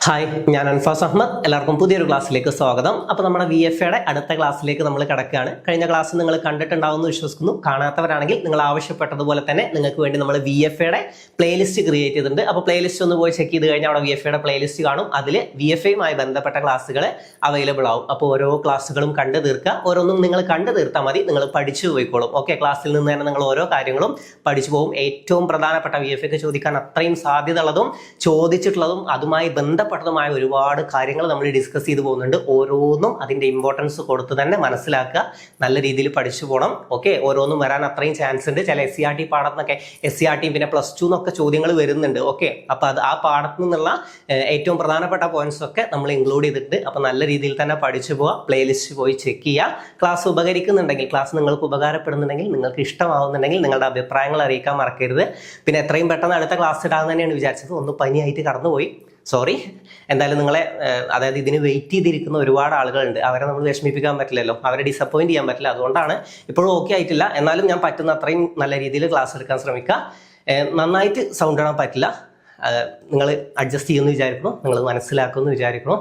Hi, ഞാൻ അൻഫാസ് അഹമ്മദ്. എല്ലാവർക്കും പുതിയൊരു ക്ലാസ്സിലേക്ക് സ്വാഗതം. അപ്പോൾ നമ്മുടെ VFAയുടെ അടുത്ത ക്ലാസ്സിലേക്ക് നമ്മൾ കിടക്കുകയാണ്. കഴിഞ്ഞ ക്ലാസ് നിങ്ങൾ കണ്ടിട്ടുണ്ടാവുമെന്ന് വിശ്വസിക്കുന്നു. കാണാത്തവരാണെങ്കിൽ നിങ്ങൾ ആവശ്യപ്പെട്ടതുപോലെ തന്നെ നിങ്ങൾക്ക് വേണ്ടി നമ്മൾ VFAയുടെ പ്ലേലിസ്റ്റ് ക്രിയേറ്റ് ചെയ്തിട്ടുണ്ട്. അപ്പോൾ പ്ലേലിസ്റ്റ് ഒന്ന് പോയി ചെക്ക് ചെയ്ത് കഴിഞ്ഞാൽ അവിടെ VFAയുടെ പ്ലേലിസ്റ്റ് കാണും. അതിൽ VFAയുമായി ബന്ധപ്പെട്ട ക്ലാസ്സുകൾ അവൈലബിൾ ആവും. അപ്പോൾ ഓരോ ക്ലാസ്സുകളും കണ്ടു തീർക്കുക. ഓരോന്നും നിങ്ങൾ കണ്ടു തീർത്താൽ മതി, നിങ്ങൾ പഠിച്ചു പോയിക്കോളും. ഓക്കെ, ക്ലാസ്സിൽ നിന്ന് തന്നെ നിങ്ങൾ ഓരോ കാര്യങ്ങളും പഠിച്ചു പോകും. ഏറ്റവും പ്രധാനപ്പെട്ട VFAക്ക് ചോദിക്കാൻ അത്രയും സാധ്യത ഉള്ളതും ചോദിച്ചിട്ടുള്ളതും അതുമായി ബന്ധപ്പെട്ടതുമായ ഒരുപാട് കാര്യങ്ങൾ നമ്മൾ ഡിസ്കസ് ചെയ്തു പോകുന്നുണ്ട്. ഓരോന്നും അതിന്റെ ഇമ്പോർട്ടൻസ് കൊടുത്ത് തന്നെ മനസ്സിലാക്കുക, നല്ല രീതിയിൽ പഠിച്ചു പോകണം. ഓക്കെ, ഓരോന്നും വരാൻ അത്രയും ചാൻസ് ഉണ്ട്. ചില SCRT പാഠത്തിനൊക്കെ SCRT പിന്നെ +2 എന്നൊക്കെ ചോദ്യങ്ങൾ വരുന്നുണ്ട്. ഓക്കെ, അപ്പൊ അത് ആ പാഠത്തിൽ നിന്നുള്ള ഏറ്റവും പ്രധാനപ്പെട്ട പോയിന്റ്സ് ഒക്കെ നമ്മൾ ഇൻക്ലൂഡ് ചെയ്തിട്ടുണ്ട്. അപ്പൊ നല്ല രീതിയിൽ തന്നെ പഠിച്ചു പോവുക. പ്ലേലിസ്റ്റ് പോയി ചെക്ക് ചെയ്യുക. ക്ലാസ് ഉപകരിക്കുന്നുണ്ടെങ്കിൽ, ക്ലാസ് നിങ്ങൾക്ക് ഉപകാരപ്പെടുന്നുണ്ടെങ്കിൽ, നിങ്ങൾക്ക് ഇഷ്ടമാവുന്നുണ്ടെങ്കിൽ നിങ്ങളുടെ അഭിപ്രായങ്ങൾ അറിയിക്കാൻ മറക്കരുത്. പിന്നെ എത്രയും പെട്ടെന്ന് അടുത്ത ക്ലാസ് ഇടാമെന്ന് തന്നെയാണ് വിചാരിച്ചത്. ഒന്ന് പനിയായിട്ട് കടന്നുപോയി, സോറി. എന്തായാലും നിങ്ങളെ, അതായത് ഇതിന് വെയിറ്റ് ചെയ്തിരിക്കുന്ന ഒരുപാട് ആളുകളുണ്ട്. അവരെ നമ്മൾ വിഷമിപ്പിക്കാൻ പറ്റില്ലല്ലോ, അവരെ ഡിസപ്പോയിന്റ് ചെയ്യാൻ പറ്റില്ല. അതുകൊണ്ടാണ് ഇപ്പോഴും ഓക്കെ ആയിട്ടില്ല. എന്നാലും ഞാൻ പറ്റുന്ന അത്രയും നല്ല രീതിയിൽ ക്ലാസ് എടുക്കാൻ ശ്രമിക്കുക. നന്നായിട്ട് സൗണ്ട് ഇടാൻ പറ്റില്ല, നിങ്ങൾ അഡ്ജസ്റ്റ് ചെയ്യുമെന്ന് വിചാരിക്കുന്നു, നിങ്ങൾ മനസ്സിലാക്കുമെന്ന് വിചാരിക്കുന്നു.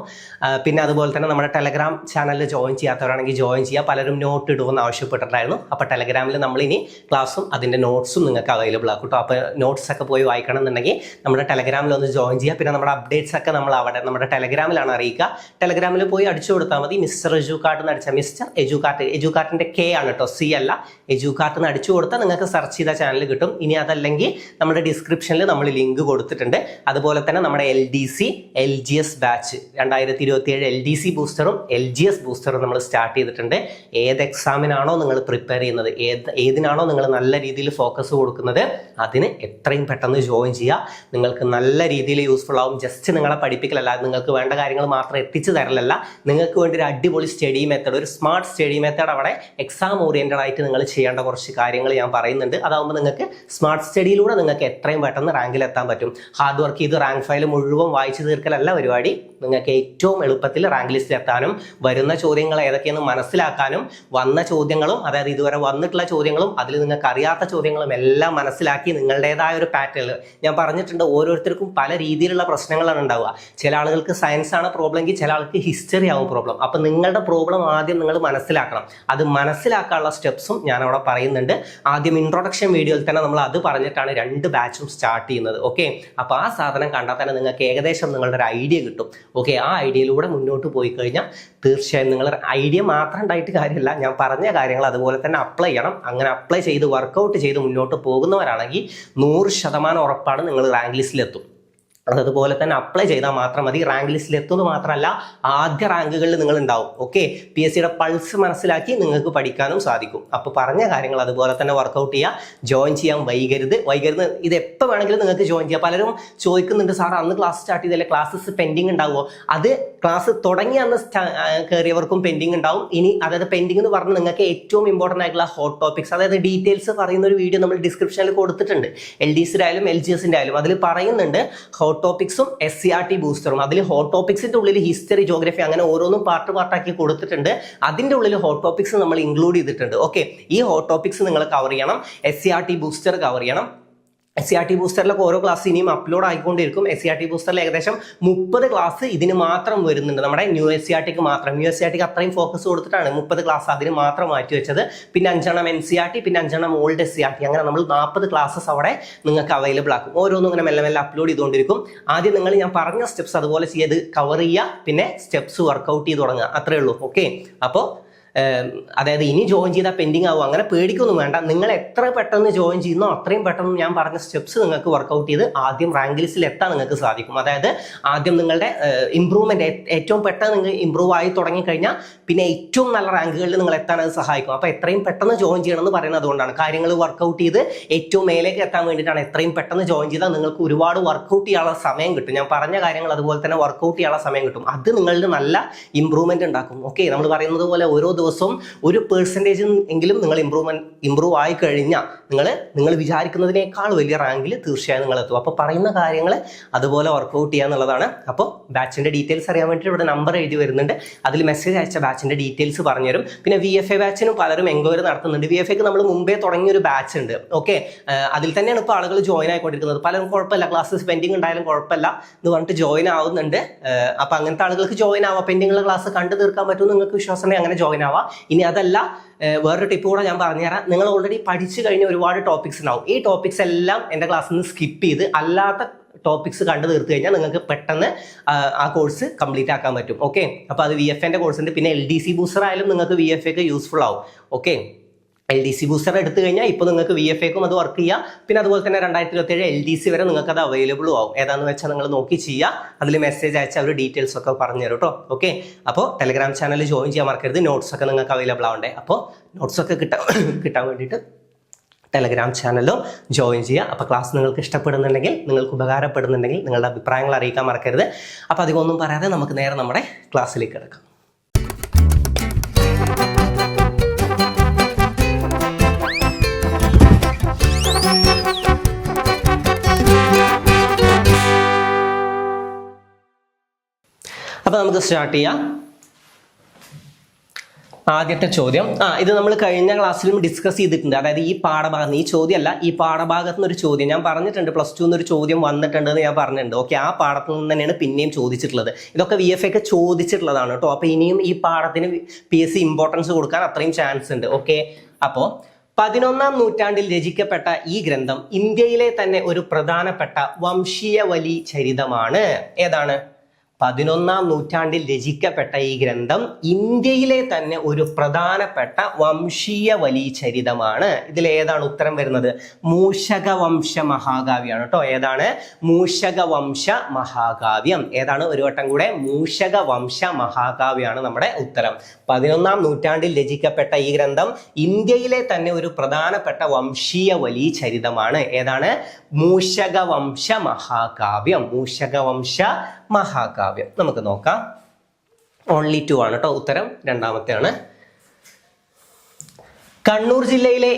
പിന്നെ അതുപോലെ തന്നെ നമ്മുടെ ടെലഗ്രാം ചാനലിൽ ജോയിൻ ചെയ്യാത്തവരാണെങ്കിൽ ജോയിൻ ചെയ്യുക. പലരും നോട്ട് ഇടുമെന്ന് ആവശ്യപ്പെട്ടിട്ടുണ്ടായിരുന്നു. അപ്പോൾ ടെലഗ്രാമിൽ നമ്മളിനി ക്ലാസ്സും അതിൻ്റെ നോട്ട്സും നിങ്ങൾക്ക് അവൈലബിൾ ആക്കും കേട്ടോ. അപ്പോൾ നോട്ട്സ് ഒക്കെ പോയി വായിക്കണം എന്നുണ്ടെങ്കിൽ നമ്മുടെ ടെലഗ്രാമിൽ ഒന്ന് ജോയിൻ ചെയ്യുക. പിന്നെ നമ്മുടെ അപ്ഡേറ്റ്സ് ഒക്കെ നമ്മൾ അവിടെ നമ്മുടെ ടെലഗ്രാമിലാണ് അറിയിക്കുക. ടെലഗ്രാമിൽ പോയി അടിച്ചു കൊടുത്താൽ മതി. മിസ്റ്റർ എജുകാർട്ട് എന്ന് അടിച്ചാൽ, മിസ്റ്റർ എജുകാർട്ട്, എജുകാർട്ടിൻ്റെ K ആണ് കേട്ടോ, C അല്ല. എജുകാർട്ട് എന്ന് അടിച്ചു കൊടുത്താൽ നിങ്ങൾക്ക് സെർച്ച് ചെയ്ത ചാനൽ കിട്ടും. ഇനി അതല്ലെങ്കിൽ നമ്മുടെ ഡിസ്ക്രിപ്ഷനിൽ നമ്മൾ ലിങ്ക് കൊടുത്തിട്ടുണ്ട്. അതുപോലെ തന്നെ നമ്മുടെ LDC LGS batch 2027 LDC ബൂസ്റ്ററും LGS ബൂസ്റ്ററും നമ്മൾ സ്റ്റാർട്ട് ചെയ്തിട്ടുണ്ട്. ഏത് എക്സാമിനാണോ നിങ്ങൾ പ്രിപ്പയർ ചെയ്യുന്നത്, ഏതിനാണോ നിങ്ങൾ നല്ല രീതിയിൽ ഫോക്കസ് കൊടുക്കുന്നത്, അതിന് എത്രയും പെട്ടെന്ന് ജോയിൻ ചെയ്യുക. നിങ്ങൾക്ക് നല്ല രീതിയിൽ യൂസ്ഫുൾ ആവും. ജസ്റ്റ് നിങ്ങളെ പഠിപ്പിക്കലല്ല, നിങ്ങൾക്ക് വേണ്ട കാര്യങ്ങൾ മാത്രം എത്തിച്ചു തരലല്ല, നിങ്ങൾക്ക് വേണ്ടി ഒരു അടിപൊളി സ്റ്റഡി മെത്തേഡ്, ഒരു സ്മാർട്ട് സ്റ്റഡി മെത്തേഡ് അവിടെ എക്സാം ഓറിയന്റഡ് ആയിട്ട് നിങ്ങൾ ചെയ്യേണ്ട കുറച്ച് കാര്യങ്ങൾ ഞാൻ പറയുന്നുണ്ട്. അതാകുമ്പോൾ നിങ്ങൾക്ക് സ്മാർട്ട് സ്റ്റഡിയിലൂടെ നിങ്ങൾക്ക് എത്രയും പെട്ടെന്ന് റാങ്കിൽ എത്താൻ പറ്റും. ഹാർഡ് വർക്ക് ചെയ്ത് റാങ്ക് ഫയൽ മുഴുവൻ വായിച്ചു തീർക്കലല്ല പരിപാടി. നിങ്ങൾക്ക് ഏറ്റവും എളുപ്പത്തിൽ റാങ്ക് ലിസ്റ്റിൽ എത്താനും വരുന്ന ചോദ്യങ്ങൾ ഏതൊക്കെയെന്ന് മനസ്സിലാക്കാനും വന്ന ചോദ്യങ്ങളും, അതായത് ഇതുവരെ വന്നിട്ടുള്ള ചോദ്യങ്ങളും അതിൽ നിങ്ങൾക്ക് അറിയാത്ത ചോദ്യങ്ങളും എല്ലാം മനസ്സിലാക്കി നിങ്ങളുടേതായ ഒരു പാറ്റേൺ, ഞാൻ പറഞ്ഞിട്ടുണ്ട്, ഓരോരുത്തർക്കും പല രീതിയിലുള്ള പ്രശ്നങ്ങളാണ് ഉണ്ടാവുക. ചില ആളുകൾക്ക് സയൻസ് ആണ് പ്രോബ്ലം എങ്കിൽ ചില ആൾക്ക് ഹിസ്റ്ററി ആവും പ്രോബ്ലം. അപ്പം നിങ്ങളുടെ പ്രോബ്ലം ആദ്യം നിങ്ങൾ മനസ്സിലാക്കണം. അത് മനസ്സിലാക്കാനുള്ള സ്റ്റെപ്സും ഞാൻ അവിടെ പറയുന്നുണ്ട്. ആദ്യം ഇൻട്രൊഡക്ഷൻ വീഡിയോയിൽ തന്നെ നമ്മൾ അത് പറഞ്ഞിട്ടാണ് 2 ബാച്ചും സ്റ്റാർട്ട് ചെയ്യുന്നത്. ഓക്കെ, അപ്പോൾ ആ സാധനം കണ്ടാൽ തന്നെ നിങ്ങൾക്ക് ഏകദേശം നിങ്ങളുടെ ഒരു ഐഡിയ കിട്ടും. ഓക്കെ, ആ ഐഡിയയിലൂടെ മുന്നോട്ട് പോയി കഴിഞ്ഞാൽ തീർച്ചയായും നിങ്ങളുടെ ഐഡിയ മാത്രം ഉണ്ടായിട്ട് കാര്യമില്ല, ഞാൻ പറഞ്ഞ കാര്യങ്ങൾ അതുപോലെ തന്നെ അപ്ലൈ ചെയ്യണം. അങ്ങനെ അപ്ലൈ ചെയ്ത് വർക്കൗട്ട് ചെയ്ത് മുന്നോട്ട് പോകുന്നവരാണെങ്കിൽ 100% ഉറപ്പാണ് നിങ്ങൾ റാങ്ക് ലിസ്റ്റിലെത്തും. അതുപോലെ തന്നെ അപ്ലൈ ചെയ്താൽ മാത്രം മതി. റാങ്ക് ലിസ്റ്റിൽ എത്തുന്നത് മാത്രമല്ല, ആദ്യ റാങ്കുകളിൽ നിങ്ങൾ ഉണ്ടാവും. ഓക്കെ, PSCയുടെ പൾസ് മനസ്സിലാക്കി നിങ്ങൾക്ക് പഠിക്കാനും സാധിക്കും. അപ്പോൾ പറഞ്ഞ കാര്യങ്ങൾ അതുപോലെ തന്നെ വർക്കൗട്ട് ചെയ്യുക. ജോയിൻ ചെയ്യാൻ വൈകരുത്. ഇത് എപ്പോൾ വേണമെങ്കിലും നിങ്ങൾക്ക് ജോയിൻ ചെയ്യാം. പലരും ചോദിക്കുന്നുണ്ട്, സാർ അന്ന് ക്ലാസ് സ്റ്റാർട്ട് ചെയ്തല്ലേ, ക്ലാസ്സസ് പെൻഡിങ് ഉണ്ടാവുമോ? അത് ക്ലാസ് തുടങ്ങി അന്ന് കയറിയവർക്കും പെൻഡിങ് ഉണ്ടാവും. ഇനി അതായത് പെൻഡിങ് എന്ന് പറഞ്ഞാൽ നിങ്ങൾക്ക് ഏറ്റവും ഇമ്പോർട്ടൻ്റ് ആയിട്ടുള്ള ഹോട്ട് ടോപ്പിക്സ്, അതായത് ഡീറ്റെയിൽസ് പറയുന്ന ഒരു വീഡിയോ നമ്മൾ ഡിസ്ക്രിപ്ഷനിൽ കൊടുത്തിട്ടുണ്ട്. LDCയുടെ ആയാലും LGSന്റെ ആയാലും അതിൽ പറയുന്നുണ്ട് ഹോട്ട് ടോപ്പിക്സും SCRT ബൂസ്റ്ററും. അതിൽ ഹോട്ട് ടോപ്പിക്സിന്റെ ഉള്ളിൽ ഹിസ്റ്ററി, ജോഗ്രഫി അങ്ങനെ ഓരോന്നും പാർട്ടാക്കി കൊടുത്തിട്ടുണ്ട്. അതിന്റെ ഉള്ളിൽ ഹോട്ട് ടോപ്പിക്സ് നമ്മൾ ഇൻക്ലൂഡ് ചെയ്തിട്ടുണ്ട്. ഓക്കെ, ഈ ഹോട്ട് ടോപ്പിക്സ് നിങ്ങൾ കവർ ചെയ്യണം. SCRT ബൂസ്റ്റർ കവർ ചെയ്യണം. SCRT ബൂസ്റ്ററിലൊക്കെ ഓരോ ക്ലാസ് ഇനിയും അപ്ലോഡ് ആയിക്കൊണ്ടിരിക്കും. SCRT ബൂസ്റ്ററിൽ ഏകദേശം 30 ക്ലാസ് ഇതിന് മാത്രം വരുന്നുണ്ട്. നമ്മുടെ ന്യൂ SCRTക്ക് മാത്രം. ന്യൂ SCRTക്ക് അത്രയും ഫോക്കസ് കൊടുത്തിട്ടാണ് 30 ക്ലാസ് അതിന് മാത്രം മാറ്റി വെച്ചത്. പിന്നെ 5 NCRT, പിന്നെ 5 ഓൾഡ് SCRT, അങ്ങനെ നമ്മൾ 40 ക്ലാസ്സസ് അവിടെ നിങ്ങൾക്ക് അവൈലബിൾ ആക്കും. ഓരോന്നും ഇങ്ങനെ മെല്ലെ മെല്ലെ അപ്ലോഡ് ചെയ്തുകൊണ്ടിരിക്കും. ആദ്യം നിങ്ങൾ ഞാൻ പറഞ്ഞ സ്റ്റെപ്സ് അതുപോലെ ചെയ്ത് കവർ ചെയ്യുക, പിന്നെ സ്റ്റെപ്സ് വർക്കൗട്ട് ചെയ്ത് തുടങ്ങുക, അത്രേ ഉള്ളൂ. ഓക്കെ, അപ്പോൾ അതായത് ഇനി ജോയിൻ ചെയ്താൽ പെൻഡിങ് ആവും, അങ്ങനെ പേടിക്കൊന്നും വേണ്ട. നിങ്ങൾ എത്ര പെട്ടെന്ന് ജോയിൻ ചെയ്യുന്നോ അത്രയും പെട്ടെന്ന് ഞാൻ പറഞ്ഞ സ്റ്റെപ്സ് നിങ്ങൾക്ക് വർക്കൗട്ട് ചെയ്ത് ആദ്യം റാങ്ക് ലിസ്റ്റിൽ എത്താൻ നിങ്ങൾക്ക് സാധിക്കും. അതായത് ആദ്യം നിങ്ങളുടെ ഇമ്പ്രൂവ്മെന്റ് ഏറ്റവും പെട്ടെന്ന് നിങ്ങൾ ഇമ്പ്രൂവ് ആയി തുടങ്ങിക്കഴിഞ്ഞാൽ പിന്നെ ഏറ്റവും നല്ല റാങ്കുകളിൽ നിങ്ങൾ എത്താൻ അത് സഹായിക്കും. അപ്പോൾ എത്രയും പെട്ടെന്ന് ജോയിൻ ചെയ്യണമെന്ന് പറയുന്നത് അതുകൊണ്ടാണ്. കാര്യങ്ങൾ വർക്കൗട്ട് ചെയ്ത് ഏറ്റവും മേലേക്ക് എത്താൻ വേണ്ടിയിട്ടാണ്. എത്രയും പെട്ടെന്ന് ജോയിൻ ചെയ്താൽ നിങ്ങൾക്ക് ഒരുപാട് വർക്കൗട്ട് ചെയ്യാനുള്ള സമയം കിട്ടും. ഞാൻ പറഞ്ഞ കാര്യങ്ങൾ അതുപോലെ തന്നെ വർക്കൗട്ട് ചെയ്യാനുള്ള സമയം കിട്ടും. അത് നിങ്ങളുടെ നല്ല ഇമ്പ്രൂവ്മെന്റ് ഉണ്ടാക്കും. ഓക്കെ, നമ്മൾ പറയുന്നത് പോലെ ഓരോ ദിവസവും 1% എങ്കിലും നിങ്ങൾ ഇമ്പ്രൂവ് ആയി കഴിഞ്ഞാൽ നിങ്ങൾ വിചാരിക്കുന്നതിനേക്കാൾ വലിയ റാങ്കിൽ തീർച്ചയായും നിങ്ങൾ എത്തും. അപ്പോൾ പറയുന്ന കാര്യങ്ങൾ അതുപോലെ വർക്കൗട്ട് ചെയ്യുക എന്നുള്ളതാണ്. അപ്പോൾ ബാച്ചിൻ്റെ ഡീറ്റെയിൽസ് അറിയാൻ വേണ്ടിയിട്ട് ഇവിടെ നമ്പർ എഴുതി വരുന്നുണ്ട്. അതിൽ മെസ്സേജ് അയച്ച ബാച്ചിൻ്റെ ഡീറ്റെയിൽസ് പറഞ്ഞുതരും. പിന്നെ VFA ബാച്ചിനും പലരും എൻക്വയറി നടത്തുന്നുണ്ട്. VFAക്ക് നമ്മൾ മുമ്പേ തുടങ്ങിയൊരു ബാച്ച് ഉണ്ട്. ഓക്കെ, അതിൽ തന്നെയാണ് ഇപ്പോൾ ആളുകൾ ജോയിൻ ആയിക്കൊണ്ടിരിക്കുന്നത്. പലരും കുഴപ്പമില്ല, ക്ലാസ് പെൻഡിങ് ഉണ്ടായാലും കുഴപ്പമില്ല എന്ന് പറഞ്ഞിട്ട് ജോയിൻ ആവുന്നുണ്ട്. അപ്പോൾ അങ്ങനത്തെ ആളുകൾക്ക് ജോയിൻ ആവാം. പെൻഡിങ്ങുള്ള ക്ലാസ് കണ്ടു തീർക്കാൻ പറ്റും നിങ്ങൾക്ക് വിശ്വാസം ഉണ്ടെങ്കിൽ അങ്ങനെ ജോയിൻ ആവാം. ഇനി അതല്ല, വേറൊരു ടിപ്പ് കൂടെ ഞാൻ പറഞ്ഞുതരാം. നിങ്ങൾ ഓൾറെഡി പഠിച്ചു കഴിഞ്ഞ ഒരുപാട് ടോപ്പിക്സ് ഉണ്ടാവും. ഈ ടോപ്പിക്സ് എല്ലാം എൻ്റെ ക്ലാസ്സിൽ നിന്ന് സ്കിപ്പ് ചെയ്ത് അല്ലാത്ത ടോപ്പിക്സ് കണ്ടു തീർത്ത് കഴിഞ്ഞാൽ നിങ്ങൾക്ക് പെട്ടെന്ന് ആ കോഴ്സ് കംപ്ലീറ്റ് ആക്കാൻ പറ്റും. ഓക്കെ, അപ്പോൾ അത് VFAൻ്റെ കോഴ്സ് ഉണ്ട്. പിന്നെ LDC ബൂസ്റ്റർ ആയാലും നിങ്ങൾക്ക് VFAക്ക് യൂസ്ഫുൾ ആവും. ഓക്കെ, LDC ബൂസ്റ്റർ എടുത്തു കഴിഞ്ഞാൽ ഇപ്പോൾ നിങ്ങൾക്ക് VFAക്കും അത് വർക്ക് ചെയ്യാം. പിന്നെ അതുപോലെ തന്നെ 2027 LDC വരെ നിങ്ങൾക്ക് അത് അവൈലബിളും ആവും. ഏതാണെന്ന് വെച്ചാൽ നിങ്ങൾ നോക്കി ചെയ്യുക. അതിൽ മെസ്സേജ് അയച്ചാൽ അവർ ഡീറ്റെയിൽസ് ഒക്കെ പറഞ്ഞു തരും കേട്ടോ. ഓക്കെ, അപ്പോൾ ടെലഗ്രാം ചാനൽ ജോയിൻ ചെയ്യാൻ മറക്കരുത്. നോട്ട്സ് ഒക്കെ നിങ്ങൾക്ക് അവൈലബിൾ ആവണ്ടേ. അപ്പോൾ നോട്ട്സ് ഒക്കെ കിട്ടാൻ വേണ്ടിയിട്ട് ടെലഗ്രാം ചാനലിലും ജോയിൻ ചെയ്യുക. അപ്പോൾ ക്ലാസ് നിങ്ങൾക്ക് ഇഷ്ടപ്പെടുന്നുണ്ടെങ്കിൽ, നിങ്ങൾക്ക് ഉപകാരപ്പെടുന്നുണ്ടെങ്കിൽ നിങ്ങളുടെ അഭിപ്രായങ്ങൾ അറിയിക്കാൻ മറക്കരുത്. അപ്പോൾ അധികമൊന്നും പറയാതെ നമുക്ക് നേരെ നമ്മുടെ ക്ലാസ്സിലേക്ക് കിടക്കാം. അപ്പോൾ നമുക്ക് സ്റ്റാർട്ട് ചെയ്യാം. ആദ്യത്തെ ചോദ്യം, ഇത് നമ്മൾ കഴിഞ്ഞ ക്ലാസ്സിലും ഡിസ്കസ് ചെയ്തിട്ടുണ്ട്. അതായത് ഈ പാഠഭാഗത്ത്, ഈ ചോദ്യമല്ല, ഈ പാഠഭാഗത്ത് നിന്നൊരു ചോദ്യം ഞാൻ പറഞ്ഞിട്ടുണ്ട്. +2 എന്നൊരു ചോദ്യം വന്നിട്ടുണ്ടെന്ന് ഞാൻ പറഞ്ഞിട്ടുണ്ട്. ഓക്കെ, ആ പാഠത്തിൽ നിന്ന് തന്നെയാണ് പിന്നെയും ചോദിച്ചിട്ടുള്ളത്. ഇതൊക്കെ VFAക്ക് ചോദിച്ചിട്ടുള്ളതാണ് കേട്ടോ. അപ്പോൾ ഇനിയും ഈ പാഠത്തിന് PSC ഇമ്പോർട്ടൻസ് കൊടുക്കാൻ അത്രയും ചാൻസ് ഉണ്ട്. ഓക്കെ, അപ്പോൾ 11ാം നൂറ്റാണ്ടിൽ രചിക്കപ്പെട്ട ഈ ഗ്രന്ഥം ഇന്ത്യയിലെ തന്നെ ഒരു പ്രധാനപ്പെട്ട വംശീയ വലി ചരിതമാണ്. ഏതാണ്? 11ാം നൂറ്റാണ്ടിൽ രചിക്കപ്പെട്ട ഈ ഗ്രന്ഥം ഇന്ത്യയിലെ തന്നെ ഒരു പ്രധാനപ്പെട്ട വംശീയ വലി ചരിതമാണ്. ഇതിൽ ഏതാണ് ഉത്തരം വരുന്നത്? മൂഷകവംശ മഹാകാവ്യമാണ് കേട്ടോ. ഏതാണ്? മൂഷകവംശ മഹാകാവ്യം. ഏതാണ്? ഒരു വട്ടം കൂടെ, മൂഷകവംശ മഹാകാവ്യമാണ് നമ്മുടെ ഉത്തരം. 11ാം നൂറ്റാണ്ടിൽ രചിക്കപ്പെട്ട ഈ ഗ്രന്ഥം ഇന്ത്യയിലെ തന്നെ ഒരു പ്രധാനപ്പെട്ട വംശീയ വലി ചരിതമാണ്. ഏതാണ്? മൂഷകവംശ മഹാകാവ്യം. മൂഷകവംശ മഹാകാവ്യം. നമുക്ക് നോക്കാം. ഓൺലി 2 ആണ് കേട്ടോ ഉത്തരം. രണ്ടാമത്തെയാണ്. കണ്ണൂർ ജില്ലയിലെ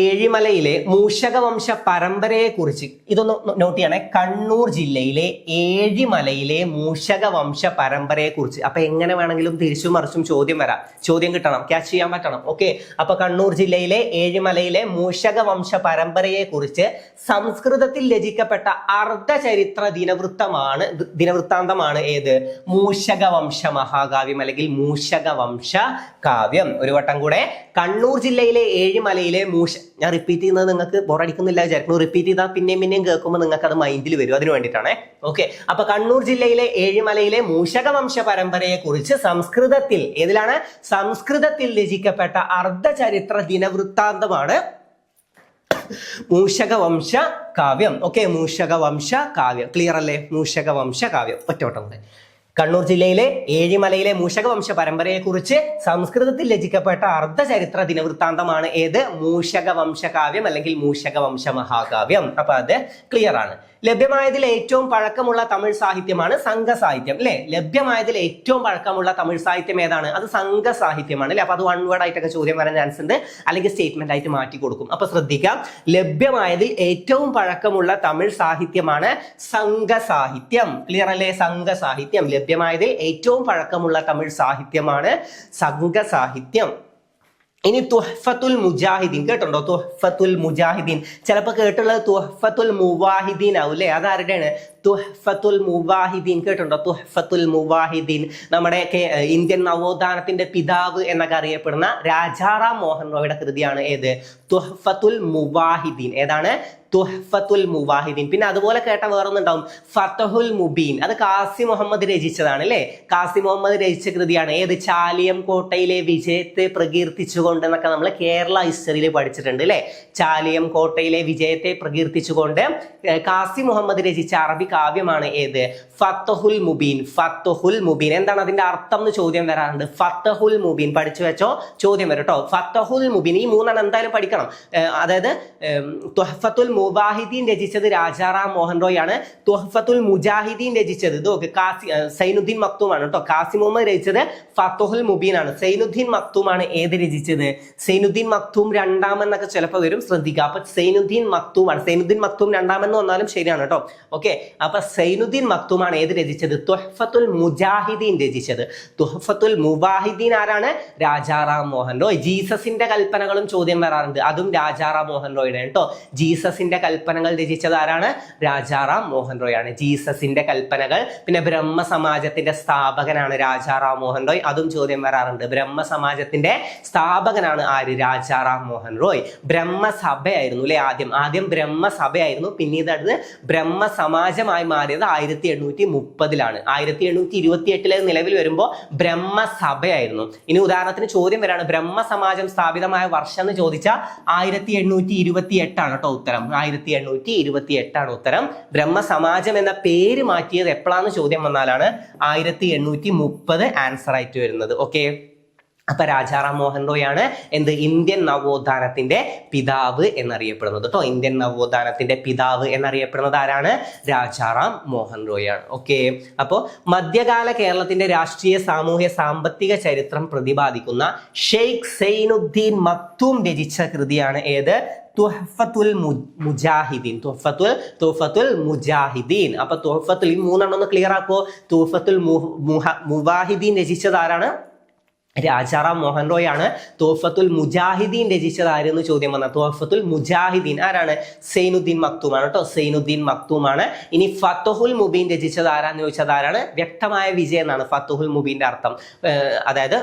ഏഴിമലയിലെ മൂഷകവംശ പരമ്പരയെക്കുറിച്ച്, ഇതൊന്ന് നോട്ട് ചെയ്യണേ. കണ്ണൂർ ജില്ലയിലെ ഏഴിമലയിലെ മൂഷകവംശ പരമ്പരയെക്കുറിച്ച്. അപ്പൊ എങ്ങനെ വേണമെങ്കിലും തിരിച്ചും മറിച്ചും ചോദ്യം വരാം. ചോദ്യം കിട്ടണം, ക്യാച്ച് ചെയ്യാൻ പറ്റണം. ഓക്കെ, അപ്പൊ കണ്ണൂർ ജില്ലയിലെ ഏഴിമലയിലെ മൂഷകവംശ പരമ്പരയെക്കുറിച്ച് സംസ്കൃതത്തിൽ രചിക്കപ്പെട്ട അർദ്ധചരിത്ര ദിനവൃത്താന്തമാണ് ഏത്? മൂഷകവംശ മഹാകാവ്യം അല്ലെങ്കിൽ മൂഷകവംശ കാവ്യം. ഒരു വട്ടം കൂടെ, കണ്ണൂർ ജില്ലയിലെ ഏഴിമലയിലെ ഞാൻ റിപ്പീറ്റ് ചെയ്യുന്നത് നിങ്ങൾക്ക് ബോറടിക്കുന്നില്ല വിചാരിക്കുന്നു. റിപ്പീറ്റ് ചെയ്താൽ പിന്നെയും കേൾക്കുമ്പോൾ നിങ്ങൾക്ക് അത് മൈൻഡിൽ വരും. അതിന് വേണ്ടിയിട്ടാണ്. ഓക്കെ, അപ്പൊ കണ്ണൂർ ജില്ലയിലെ ഏഴിമലയിലെ മൂഷകവംശ പരമ്പരയെ കുറിച്ച് സംസ്കൃതത്തിൽ, ഏതിലാണ്? സംസ്കൃതത്തിൽ രചിക്കപ്പെട്ട അർദ്ധചരിത്ര ദിനവൃത്താന്തമാണ് മൂഷകവംശ കാവ്യം. ഓക്കെ, മൂഷകവംശ കാവ്യം. ക്ലിയർ അല്ലേ? മൂഷകവംശ കാവ്യം. ഒറ്റവട്ടം കൂടെ. കണ്ണൂർ ജില്ലയിലെ ഏഴിമലയിലെ മൂഷകവംശ പരമ്പരയെക്കുറിച്ച് സംസ്കൃതത്തിൽ രചിക്കപ്പെട്ട അർദ്ധചരിത്ര ദിനവൃത്താന്തമാണ് ഏത്? മൂഷകവംശ കാവ്യം അല്ലെങ്കിൽ മൂഷകവംശ മഹാകാവ്യം. അപ്പൊ അത് ക്ലിയർ ആണ്. ലഭ്യമായതിൽ ഏറ്റവും പഴക്കമുള്ള തമിഴ് സാഹിത്യമാണ് സംഘസാഹിത്യം. അല്ലെ? ലഭ്യമായതിൽ ഏറ്റവും പഴക്കമുള്ള തമിഴ് സാഹിത്യം ഏതാണ്? അത് സംഘസാഹിത്യമാണ്. അല്ലെ? അപ്പൊ അത് 1 വേർഡ് ആയിട്ടൊക്കെ ചോദ്യം വരാൻ ചാൻസ് ഉണ്ട്, അല്ലെങ്കിൽ സ്റ്റേറ്റ്മെന്റ് ആയിട്ട് മാറ്റി കൊടുക്കും. അപ്പൊ ശ്രദ്ധിക്കാം, ലഭ്യമായതിൽ ഏറ്റവും പഴക്കമുള്ള തമിഴ് സാഹിത്യമാണ് സംഘസാഹിത്യം. ക്ലിയർ അല്ലേ? സംഘസാഹിത്യം. ലഭ്യമായതിൽ ഏറ്റവും പഴക്കമുള്ള തമിഴ് സാഹിത്യമാണ് സംഘസാഹിത്യം. ഇനി തുഹ്ഫത്തുൽ മുജാഹിദീൻ കേട്ടുണ്ടോ? തുഹ്ഫത്തുൽ മുജാഹിദീൻ. ചിലപ്പോൾ കേട്ടുള്ളത് തുഹ്ഫത്തുൽ മുവാഹിദീൻ ആവും. അല്ലേ? അതാരുടെയാണ്? തുഹ്ഫത്തുൽ മുവാഹിദീൻ. കേട്ടുണ്ടോ? തുഹ്ഫത്തുൽ മുവാഹിദീൻ. നമ്മുടെ ഇന്ത്യൻ നവോത്ഥാനത്തിന്റെ പിതാവ് എന്നൊക്കെ അറിയപ്പെടുന്ന രാജാറാം മോഹൻ റോയുടെ കൃതിയാണ് ഏത്? തുഹ്ഫത്തുൽ മുവാഹിദീൻ. ഏതാണ്? തുഹ്ഫത്തുൽ മുവാഹിദീൻ. പിന്നെ അതുപോലെ കേട്ട വേറൊന്നുണ്ടാവും, ഫതഹുൽ മുബീൻ. അത് കാസി മുഹമ്മദ് രചിച്ചതാണ്. അല്ലേ? കാസി മുഹമ്മദ് രചിച്ച കൃതിയാണ് ഏത്? ചാലിയം കോട്ടയിലെ വിജയത്തെ പ്രകീർത്തിച്ചുകൊണ്ട് എന്നൊക്കെ നമ്മൾ കേരള ഹിസ്റ്ററിയിൽ പഠിച്ചിട്ടുണ്ട്. അല്ലെ? ചാലിയം കോട്ടയിലെ വിജയത്തെ പ്രകീർത്തിച്ചുകൊണ്ട് കാസി മുഹമ്മദ് രചിച്ച അറബി കാവ്യമാണ് ഏത്? ഫതഹുൽ മുബീൻ. ഫതഹുൽ മുബീൻ. എന്താണ് അതിന്റെ അർത്ഥം എന്ന് ചോദ്യം വരാറുണ്ട്. ഫതഹുൽ മുബീൻ പഠിച്ചു വെച്ചോ, ചോദ്യം വരും കേട്ടോ. ഫതഹുൽ മുബീൻ. ഈ 3 എന്തായാലും പഠിക്കണം. അതായത് തുഹ്ഫത്തുൽ മുവാഹിദ്ദീൻ രചിച്ചത് രാജാറാം മോഹൻ റോയ് ആണ്. തുഹ്ഫത്തുൽ മുജാഹിദീൻ രചിച്ചത് സൈനുദ്ദീൻ മക്തൂമാണ് കേട്ടോ. കാസിം മുഹമ്മദ് രചിച്ചത് ഫത്തുഹുൽ മുബീൻ ആണ്. സൈനുദ്ദീൻ മക്തൂമാണ് ഏത് രചിച്ചത്? സൈനുദ്ദീൻ മക്തൂം രണ്ടാമെന്നൊക്കെ ചിലപ്പോൾ വരും, ശ്രദ്ധിക്കുക. അപ്പൊ സൈനുദ്ദീൻ മക്തൂമാണ്. സൈനുദ്ദീൻ മക്തൂം രണ്ടാമെന്ന് വന്നാലും ശരിയാണ് കേട്ടോ. ഓക്കെ, അപ്പൊ സൈനുദ്ദീൻ മക്തൂമാണ് ഏത് രചിച്ചത്? തുഹ്ഫത്തുൽ മുജാഹിദീൻ രചിച്ചത്. തുഹ്ഫത്തുൽ മുവാഹിദ്ദീൻ ആരാണ്? രാജാറാം മോഹൻ റോയ്. ജീസസിന്റെ കൽപ്പനകളും ചോദ്യം വരാറുണ്ട്, അതും രാജാറാം മോഹൻ റോയുടെ കേട്ടോ. ജീസസിന്റെ കൽപ്പനകൾ രചിച്ചത് ആരാണ്? രാജാറാം മോഹൻ റോയ് ആണ്. ജീസസിന്റെ കൽപ്പനകൾ. പിന്നെ ബ്രഹ്മ സമാജത്തിന്റെ സ്ഥാപകനാണ് രാജാറാം മോഹൻ റോയ്, അതും ചോദ്യം വരാറുണ്ട്. ബ്രഹ്മ സമാജത്തിന്റെ സ്ഥാപകനാണ് ആര്? രാജാറാം മോഹൻ റോയ്. ബ്രഹ്മസഭയായിരുന്നു അല്ലെ ആദ്യം ബ്രഹ്മസഭയായിരുന്നു, പിന്നീട് അത് ബ്രഹ്മ സമാജമായി മാറിയത് 1830-ലാണ്. 1828 നിലവിൽ വരുമ്പോൾ ബ്രഹ്മസഭയായിരുന്നു. ഇനി ഉദാഹരണത്തിന് ചോദ്യം വരാണ്, ബ്രഹ്മസമാജം സ്ഥാപിതമായ വർഷം എന്ന് ചോദിച്ചാൽ 1828 ആണ് കേട്ടോ ഉത്തരം. 1828 ആണ് ഉത്തരം. ബ്രഹ്മസമാജം എന്ന പേര് മാറ്റിയത് എപ്പോഴാന്ന് ചോദ്യം വന്നാലാണ് 1830 ആൻസർ ആയിട്ട് വരുന്നത്. ഓക്കെ, അപ്പൊ രാജാറാം മോഹൻ റോയ് ആണ് എന്ത്? ഇന്ത്യൻ നവോത്ഥാനത്തിന്റെ പിതാവ് എന്നറിയപ്പെടുന്നത് കേട്ടോ. ഇന്ത്യൻ നവോത്ഥാനത്തിന്റെ പിതാവ് എന്നറിയപ്പെടുന്നത് ആരാണ്? രാജാറാം മോഹൻ റോയ് ആണ്. ഓക്കെ, അപ്പോ മധ്യകാല കേരളത്തിന്റെ രാഷ്ട്രീയ സാമൂഹ്യ സാമ്പത്തിക ചരിത്രം പ്രതിപാദിക്കുന്ന ഷെയ്ഖ് സൈനുദ്ദീൻ മക്തൂം രചിച്ച കൃതിയാണ് ഏത്? തുഹ്ഫത്തുൽ മുജാഹിദീൻ. തുഹ്ഫത്തുൽ മുജാഹിദീൻ. അപ്പൊ തുഹ്ഫത്തുൽ, ഈ മൂന്നെണ്ണം ഒന്ന് ക്ലിയർ ആക്കോ. തുഹ്ഫത്തുൽ മുവാഹിദ്ദീൻ രചിച്ചത് ആരാണ്? രാജാറാം മോഹൻ റോയ് ആണ്. തുഹ്ഫത്തുൽ മുജാഹിദ്ദീൻ രചിച്ചത് ആരെന്ന് ചോദ്യം വന്ന തുഹ്ഫത്തുൽ മുജാഹിദ്ദീൻ ആരാണ്? സൈനുദ്ദീൻ മക്തൂമാണ് കേട്ടോ. സൈനുദ്ദീൻ മക്തൂമാണ്. ഇനി ഫത്തുഹുൽ മുബീൻ രചിച്ചത് ആരാന്ന് ചോദിച്ചത് ആരാണ്? വ്യക്തമായ വിജയം എന്നാണ് ഫത്തുഹുൽ മുബീന്റെ അർത്ഥം. അതായത്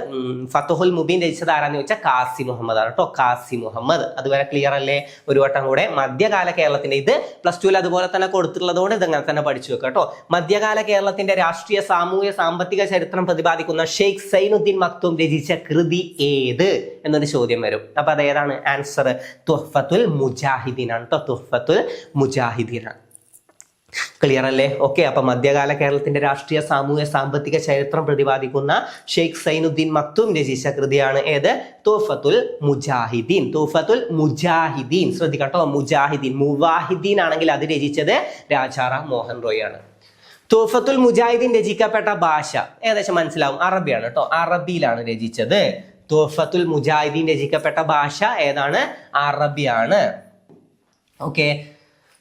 ഫത്തുഹുൽ മുബീൻ രചിച്ചത് ആരാന്ന് ചോദിച്ചാൽ കാസി മുഹമ്മദ് ആണ് കേട്ടോ. കാസി മുഹമ്മദ്. അതുവരെ ക്ലിയർ അല്ലേ? ഒരു വട്ടം കൂടെ മധ്യകാല കേരളത്തിന്റെ, ഇത് +2 അതുപോലെ തന്നെ കൊടുത്തിട്ടുള്ളത് കൊണ്ട് ഇതങ്ങനെ തന്നെ പഠിച്ചു വെക്കുക കേട്ടോ. മധ്യകാല കേരളത്തിന്റെ രാഷ്ട്രീയ സാമൂഹ്യ സാമ്പത്തിക ചരിത്രം പ്രതിപാദിക്കുന്ന ഷെയ്ഖ് സൈനുദ്ദീൻ മക്തൂം രചിച്ച കൃതി ഏത് എന്നൊരു ചോദ്യം വരും. അപ്പൊ അതേതാണ് ആൻസർ? തുഹ്ഫത്തുൽ മുജാഹിദീൻ ആണ് കേട്ടോ. തുഹ്ഫത്തുൽ മുജാഹിദീൻ ആണ്. ക്ലിയർ അല്ലേ? ഓക്കെ, അപ്പൊ മധ്യകാല കേരളത്തിന്റെ രാഷ്ട്രീയ സാമൂഹ്യ സാമ്പത്തിക ചരിത്രം പ്രതിപാദിക്കുന്ന ഷെയ്ഖ് സൈനുദ്ദീൻ മക്തൂം രചിച്ച കൃതിയാണ് ഏത്? തുഹ്ഫത്തുൽ മുജാഹിദീൻ. തുഹ്ഫത്തുൽ മുജാഹിദീൻ. ശ്രദ്ധിക്കട്ടോ, മുജാഹിദീൻ. മുവാഹിദ്ദീൻ ആണെങ്കിൽ അത് രചിച്ചത് രാജാറാം മോഹൻ റോയ് ആണ്. തുഹ്ഫത്തുൽ മുജാഹിദീൻ രചിക്കപ്പെട്ട ഭാഷ ഏകദേശം മനസ്സിലാവും, അറബിയാണ് കേട്ടോ. അറബിയിലാണ് രചിച്ചത്. തുഹ്ഫത്തുൽ മുജാഹിദീൻ രചിക്കപ്പെട്ട ഭാഷ ഏതാണ്? അറബിയാണ്. ഓക്കെ,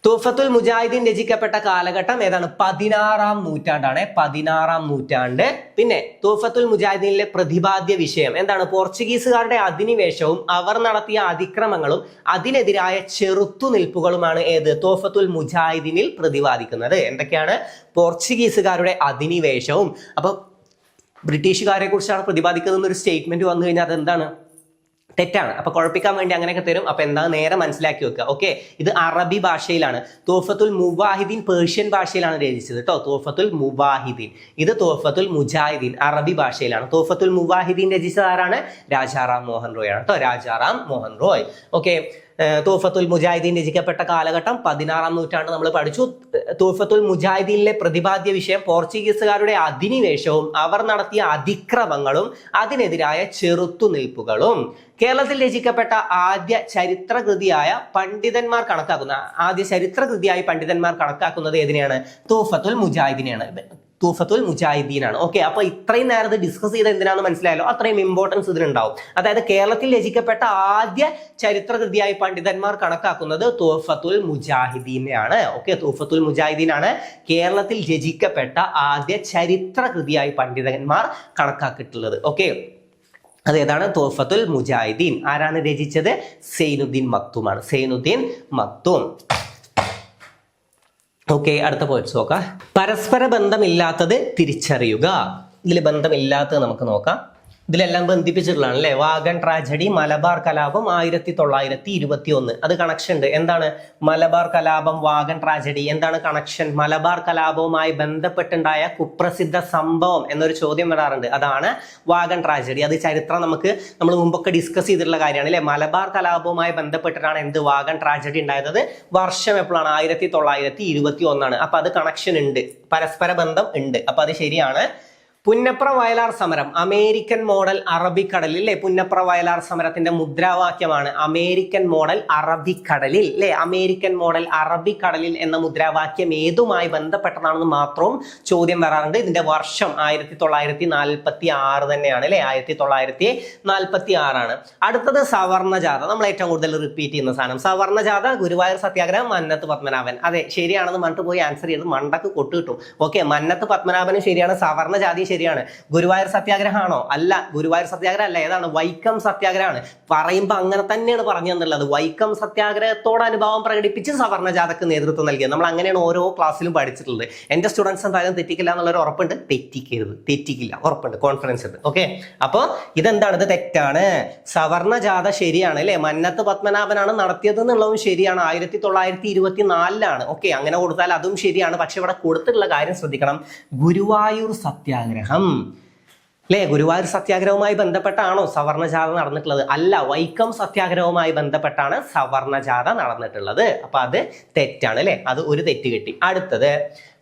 തുഹ്ഫത്തുൽ മുജാഹിദീൻ രചിക്കപ്പെട്ട കാലഘട്ടം ഏതാണ്? 16-ാം നൂറ്റാണ്ടാണ്. 16-ാം നൂറ്റാണ്ട്. പിന്നെ തുഹ്ഫത്തുൽ മുജാഹിദീനിലെ പ്രതിപാദ്യ വിഷയം എന്താണ്? പോർച്ചുഗീസുകാരുടെ അധിനിവേശവും അവർ നടത്തിയ അതിക്രമങ്ങളും അതിനെതിരായ ചെറുത്തുനിൽപ്പുകളുമാണ് ഏത്? തുഹ്ഫത്തുൽ മുജാഹിദീനിൽ പ്രതിപാദിക്കുന്നത്. എന്തൊക്കെയാണ്? പോർച്ചുഗീസുകാരുടെ അധിനിവേശവും, അപ്പൊ ബ്രിട്ടീഷുകാരെ കുറിച്ചാണ് പ്രതിപാദിക്കുന്നത് ഒരു സ്റ്റേറ്റ്മെന്റ് വന്നു കഴിഞ്ഞാൽ അതെന്താണ്? തെറ്റാണ്. അപ്പൊ കുഴപ്പിക്കാൻ വേണ്ടി അങ്ങനെയൊക്കെ തരും. അപ്പൊ എന്താ നേരെ മനസ്സിലാക്കി വെക്കുക. ഓക്കെ, ഇത് അറബി ഭാഷയിലാണ്. തുഹ്ഫത്തുൽ മുവാഹിദ്ദീൻ പേർഷ്യൻ ഭാഷയിലാണ് രചിച്ചത് കേട്ടോ. തുഹ്ഫത്തുൽ മുവാഹിദ്ദീൻ. ഇത് തുഹ്ഫത്തുൽ മുജാഹിദ്ദീൻ അറബി ഭാഷയിലാണ്. തുഹ്ഫത്തുൽ മുവാഹിദ്ദീൻ രചിച്ചത് ആരാണ്? രാജാറാം മോഹൻ റോയ് ആണ് കേട്ടോ. രാജാറാം മോഹൻ റോയ്. ഓക്കെ, തുഹ്ഫത്തുൽ മുജാഹിദ്ദീൻ രചിക്കപ്പെട്ട കാലഘട്ടം 16-ാം നൂറ്റാണ്ട് നമ്മൾ പഠിച്ചു. തുഹ്ഫത്തുൽ മുജാഹിദ്ദീനിലെ പ്രതിപാദ്യ വിഷയം പോർച്ചുഗീസുകാരുടെ അധിനിവേശവും അവർ നടത്തിയ അതിക്രമങ്ങളും അതിനെതിരായ ചെറുത്തുനിൽപ്പുകളും. കേരളത്തിൽ രചിക്കപ്പെട്ട ആദ്യ ചരിത്രകൃതിയായി പണ്ഡിതന്മാർ കണക്കാക്കുന്നത് ഏതിനെയാണ്? തുഹ്ഫത്തുൽ മുജാഹിദ്ദീനെയാണ്. തുഹ്ഫത്തുൽ മുജാഹിദ്ദീനാണ്. ഓക്കെ, അപ്പൊ ഇത്രയും നേരത്തെ ഡിസ്കസ് ചെയ്ത് എന്തിനാന്ന് മനസ്സിലായല്ലോ? അത്രയും ഇമ്പോർട്ടൻസ് ഇതിനുണ്ടാവും. അതായത് കേരളത്തിൽ രചിക്കപ്പെട്ട ആദ്യ ചരിത്രകൃതിയായി പണ്ഡിതന്മാർ കണക്കാക്കുന്നത് തുഹ്ഫത്തുൽ മുജാഹിദ്ദീനെയാണ്. ഓക്കെ, തുഹ്ഫത്തുൽ മുജാഹിദ്ദീനാണ് കേരളത്തിൽ രചിക്കപ്പെട്ട ആദ്യ ചരിത്രകൃതിയായി പണ്ഡിതന്മാർ കണക്കാക്കിയിട്ടുള്ളത്. ഓക്കെ, അതേതാണ്? തുഹ്ഫത്തുൽ മുജാഹിദ്ദീൻ. ആരാണ് രചിച്ചത്? സൈനുദ്ദീൻ മക്തൂമാണ്. സൈനുദ്ദീൻ മക്തൂം. ഓക്കെ, അടുത്ത പോയിന്റ്സ് നോക്കാം. പരസ്പര ബന്ധമില്ലാത്തത് തിരിച്ചറിയുക. ഇതിൽ ബന്ധമില്ലാത്തത് നമുക്ക് നോക്കാം. ഇതിലെല്ലാം ബന്ധിപ്പിച്ചിട്ടുള്ളതാണ് അല്ലെ? വാഗൺ ട്രാജഡി, മലബാർ കലാപം 1921. അത് കണക്ഷൻ ഉണ്ട്. എന്താണ് മലബാർ കലാപം, വാഗൺ ട്രാജഡി? എന്താണ് കണക്ഷൻ? മലബാർ കലാപവുമായി ബന്ധപ്പെട്ടുണ്ടായ കുപ്രസിദ്ധ സംഭവം എന്നൊരു ചോദ്യം വരാറുണ്ട്. അതാണ് വാഗൺ ട്രാജഡി. അത് ചരിത്രം നമ്മൾ മുമ്പൊക്കെ ഡിസ്കസ് ചെയ്തിട്ടുള്ള കാര്യമാണ് അല്ലെ? മലബാർ കലാപവുമായി ബന്ധപ്പെട്ടിട്ടാണ് എന്ത്? വാഗൺ ട്രാജഡി ഉണ്ടായത്. വർഷം എപ്പോഴാണ്? 1921 ആണ്. അപ്പൊ അത് കണക്ഷൻ ഉണ്ട്, പരസ്പര ബന്ധം ഉണ്ട്. അപ്പൊ അത് ശരിയാണ്. പുന്നപ്ര വയലാർ സമരം അമേരിക്കൻ മോഡൽ അറബിക്കടലിൽ അല്ലെ? പുന്നപ്ര വയലാർ സമരത്തിന്റെ മുദ്രാവാക്യമാണ് അമേരിക്കൻ മോഡൽ അറബിക്കടലിൽ അല്ലെ? അമേരിക്കൻ മോഡൽ അറബിക്കടലിൽ എന്ന മുദ്രാവാക്യം ഏതുമായി ബന്ധപ്പെട്ടതാണെന്ന് മാത്രവും ചോദ്യം വരാറുണ്ട്. ഇതിന്റെ വർഷം 1946 തന്നെയാണ് അല്ലെ? 1946 ആണ്. അടുത്തത് സവർണജാഥ. നമ്മൾ ഏറ്റവും കൂടുതൽ റിപ്പീറ്റ് ചെയ്യുന്ന സാധനം സവർണജാഥ, ഗുരുവായൂർ സത്യാഗ്രഹം, മന്നത്ത് പത്മനാഭൻ. അതെ, ശരിയാണെന്ന് പറഞ്ഞിട്ട് പോയി ആൻസർ ചെയ്ത് മണ്ടക്ക് കൊട്ടു കിട്ടും. ഓക്കെ, മന്നത്ത് പത്മനാഭനും ശരിയാണ്, സവർണജാതി ശരിയാണ്. ഗുരുവായൂർ സത്യാഗ്രഹമാണോ? അല്ല, ഗുരുവായൂർ സത്യാഗ്രഹം അല്ല. ഏതാണ്? വൈക്കം സത്യാഗ്രഹമാണ്. പറയുമ്പോ അങ്ങനെ തന്നെയാണ് പറഞ്ഞു തന്നുള്ളത്. വൈക്കം സത്യാഗ്രഹത്തോട് അനുഭാവം പ്രകടിപ്പിച്ച് സവർണജാഥക്ക് നേതൃത്വം നൽകിയത്. നമ്മൾ അങ്ങനെയാണ് ഓരോ ക്ലാസ്സിലും പഠിച്ചിട്ടുള്ളത്. എന്റെ സ്റ്റുഡൻസ് എന്തായാലും തെറ്റിക്കില്ല എന്നുള്ളൊരു ഉറപ്പുണ്ട്. തെറ്റിക്കില്ല, ഉറപ്പുണ്ട്, കോൺഫിഡൻസ് ഉണ്ട്. ഓക്കെ, അപ്പോ ഇതെന്താണ്? ഇത് തെറ്റാണ്. സവർണജാഥ ശരിയാണ് അല്ലെ? മന്നത്ത് പത്മനാഭനാണ് നടത്തിയത് എന്നുള്ളതും ശരിയാണ്. 1924 ഓക്കെ, അങ്ങനെ കൊടുത്താൽ അതും ശരിയാണ്. പക്ഷെ ഇവിടെ കൊടുത്തിട്ടുള്ള കാര്യം ശ്രദ്ധിക്കണം. ഗുരുവായൂർ സത്യാഗ്രഹം അല്ലെ? ഗുരുവായൂർ സത്യാഗ്രഹവുമായി ബന്ധപ്പെട്ടാണോ സവർണജാഥ നടന്നിട്ടുള്ളത്? അല്ല, വൈക്കം സത്യാഗ്രഹവുമായി ബന്ധപ്പെട്ടാണ് സവർണജാഥ നടന്നിട്ടുള്ളത്. അപ്പൊ അത് തെറ്റാണ് അല്ലെ? അത് ഒരു തെറ്റ് കിട്ടി. അടുത്തത്